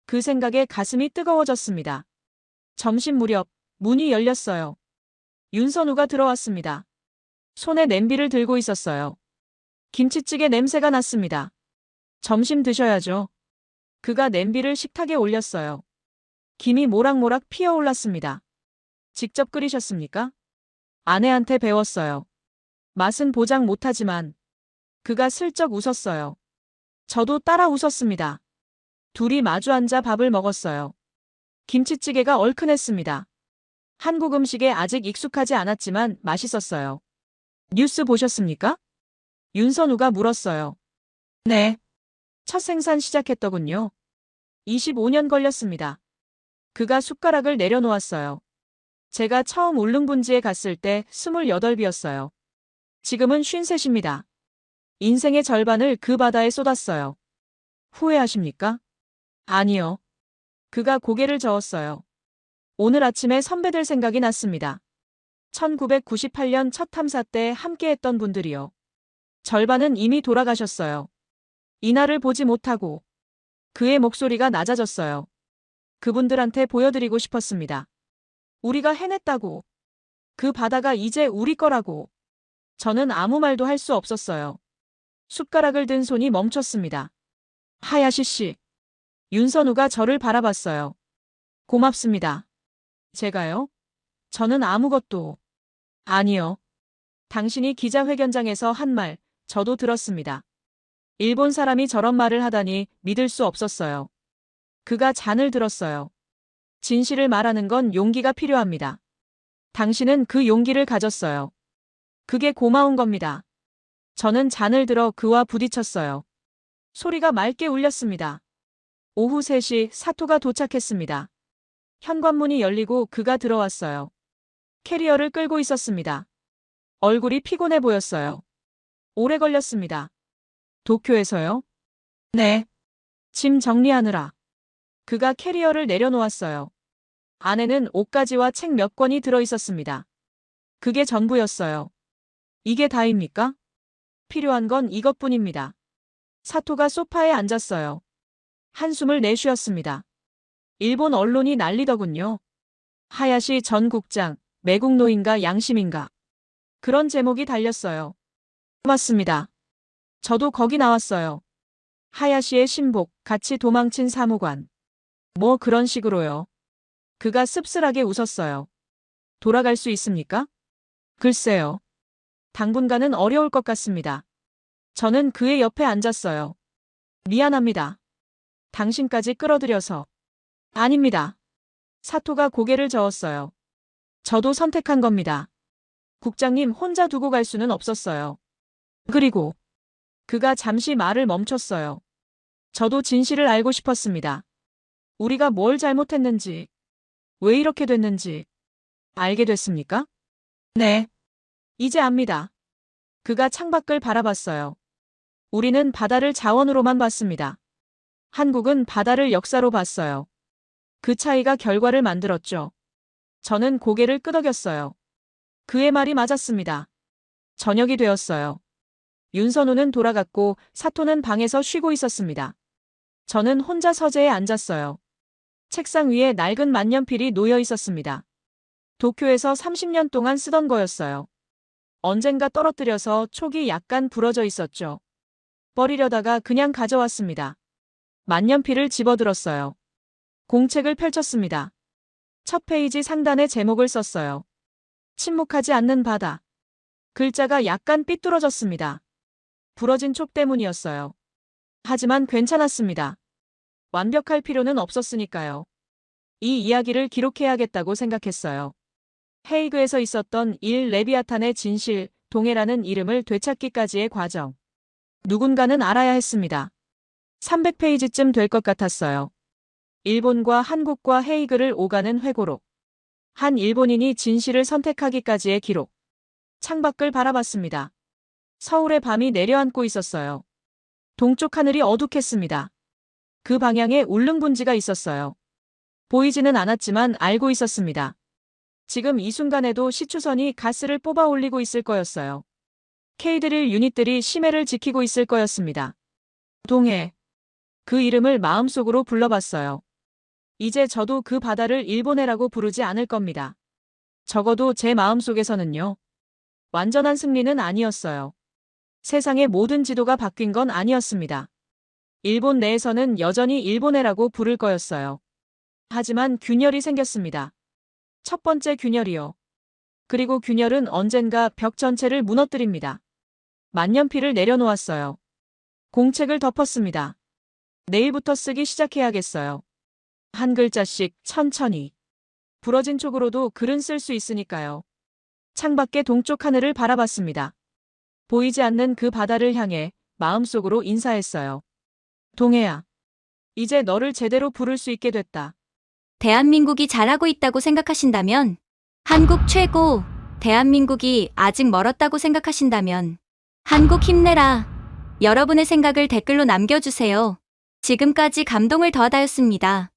그 생각에 가슴이 뜨거워졌습니다. 점심 무렵 문이 열렸어요. 윤선우가 들어왔습니다. 손에 냄비를 들고 있었어요. 김치찌개 냄새가 났습니다. 점심 드셔야죠. 그가 냄비를 식탁에 올렸어요. 김이 모락모락 피어올랐습니다. 직접 끓이셨습니까? 아내한테 배웠어요. 맛은 보장 못하지만. 그가 슬쩍 웃었어요. 저도 따라 웃었습니다. 둘이 마주 앉아 밥을 먹었어요. 김치찌개가 얼큰했습니다. 한국 음식에 아직 익숙하지 않았지만 맛있었어요. 뉴스 보셨습니까? 윤선우가 물었어요. 네. 첫 생산 시작했더군요. 25년 걸렸습니다. 그가 숟가락을 내려놓았어요. 제가 처음 울릉분지에 갔을 때 28이었어요. 지금은 53입니다. 인생의 절반을 그 바다에 쏟았어요. 후회하십니까? 아니요. 그가 고개를 저었어요. 오늘 아침에 선배들 생각이 났습니다. 1998년 첫 탐사 때 함께했던 분들이요. 절반은 이미 돌아가셨어요. 이날을 보지 못하고 그의 목소리가 낮아졌어요. 그분들한테 보여드리고 싶었습니다. 우리가 해냈다고. 그 바다가 이제 우리 거라고. 저는 아무 말도 할 수 없었어요. 숟가락을 든 손이 멈췄습니다. 하야시 씨. 윤선우가 저를 바라봤어요. 고맙습니다. 제가요? 저는 아무것도. 아니요. 당신이 기자회견장에서 한 말, 저도 들었습니다. 일본 사람이 저런 말을 하다니 믿을 수 없었어요. 그가 잔을 들었어요. 진실을 말하는 건 용기가 필요합니다. 당신은 그 용기를 가졌어요. 그게 고마운 겁니다. 저는 잔을 들어 그와 부딪혔어요. 소리가 맑게 울렸습니다. 오후 3시 사토가 도착했습니다. 현관문이 열리고 그가 들어왔어요. 캐리어를 끌고 있었습니다. 얼굴이 피곤해 보였어요. 오래 걸렸습니다. 도쿄에서요? 네. 짐 정리하느라. 그가 캐리어를 내려놓았어요. 안에는 옷가지와 책 몇 권이 들어 있었습니다. 그게 전부였어요. 이게 다입니까? 필요한 건 이것뿐입니다. 사토가 소파에 앉았어요. 한숨을 내쉬었습니다. 일본 언론이 난리더군요. 하야시 전 국장, 매국노인가 양심인가. 그런 제목이 달렸어요. 맞습니다. 저도 거기 나왔어요. 하야시의 신복, 같이 도망친 사무관. 뭐 그런 식으로요. 그가 씁쓸하게 웃었어요. 돌아갈 수 있습니까? 글쎄요. 당분간은 어려울 것 같습니다. 저는 그의 옆에 앉았어요. 미안합니다. 당신까지 끌어들여서. 아닙니다. 사토가 고개를 저었어요. 저도 선택한 겁니다. 국장님 혼자 두고 갈 수는 없었어요. 그리고 그가 잠시 말을 멈췄어요. 저도 진실을 알고 싶었습니다. 우리가 뭘 잘못했는지, 왜 이렇게 됐는지 알게 됐습니까? 네. 이제 압니다. 그가 창밖을 바라봤어요. 우리는 바다를 자원으로만 봤습니다. 한국은 바다를 역사로 봤어요. 그 차이가 결과를 만들었죠. 저는 고개를 끄덕였어요. 그의 말이 맞았습니다. 저녁이 되었어요. 윤선우는 돌아갔고 사토는 방에서 쉬고 있었습니다. 저는 혼자 서재에 앉았어요. 책상 위에 낡은 만년필이 놓여 있었습니다. 도쿄에서 30년 동안 쓰던 거였어요. 언젠가 떨어뜨려서 촉이 약간 부러져 있었죠. 버리려다가 그냥 가져왔습니다. 만년필을 집어들었어요. 공책을 펼쳤습니다. 첫 페이지 상단에 제목을 썼어요. 침묵하지 않는 바다. 글자가 약간 삐뚤어졌습니다. 부러진 촉 때문이었어요. 하지만 괜찮았습니다. 완벽할 필요는 없었으니까요. 이 이야기를 기록해야겠다고 생각했어요. 헤이그에서 있었던 일 레비아탄의 진실, 동해라는 이름을 되찾기까지의 과정. 누군가는 알아야 했습니다. 300페이지쯤 될 것 같았어요. 일본과 한국과 헤이그를 오가는 회고록. 한 일본인이 진실을 선택하기까지의 기록. 창밖을 바라봤습니다. 서울의 밤이 내려앉고 있었어요. 동쪽 하늘이 어둑했습니다. 그 방향에 울릉분지가 있었어요. 보이지는 않았지만 알고 있었습니다. 지금 이 순간에도 시추선이 가스를 뽑아 올리고 있을 거였어요. K드릴 유닛들이 심해를 지키고 있을 거였습니다. 동해. 그 이름을 마음속으로 불러봤어요. 이제 저도 그 바다를 일본해라고 부르지 않을 겁니다. 적어도 제 마음속에서는요. 완전한 승리는 아니었어요. 세상의 모든 지도가 바뀐 건 아니었습니다. 일본 내에서는 여전히 일본해라고 부를 거였어요. 하지만 균열이 생겼습니다. 첫 번째 균열이요. 그리고 균열은 언젠가 벽 전체를 무너뜨립니다. 만년필을 내려놓았어요. 공책을 덮었습니다. 내일부터 쓰기 시작해야겠어요. 한 글자씩 천천히. 부러진 촉으로도 글은 쓸 수 있으니까요. 창밖의 동쪽 하늘을 바라봤습니다. 보이지 않는 그 바다를 향해 마음속으로 인사했어요. 동해야, 이제 너를 제대로 부를 수 있게 됐다. 대한민국이 잘하고 있다고 생각하신다면, 한국 최고, 대한민국이 아직 멀었다고 생각하신다면, 한국 힘내라. 여러분의 생각을 댓글로 남겨주세요. 지금까지 감동을 더하다였습니다.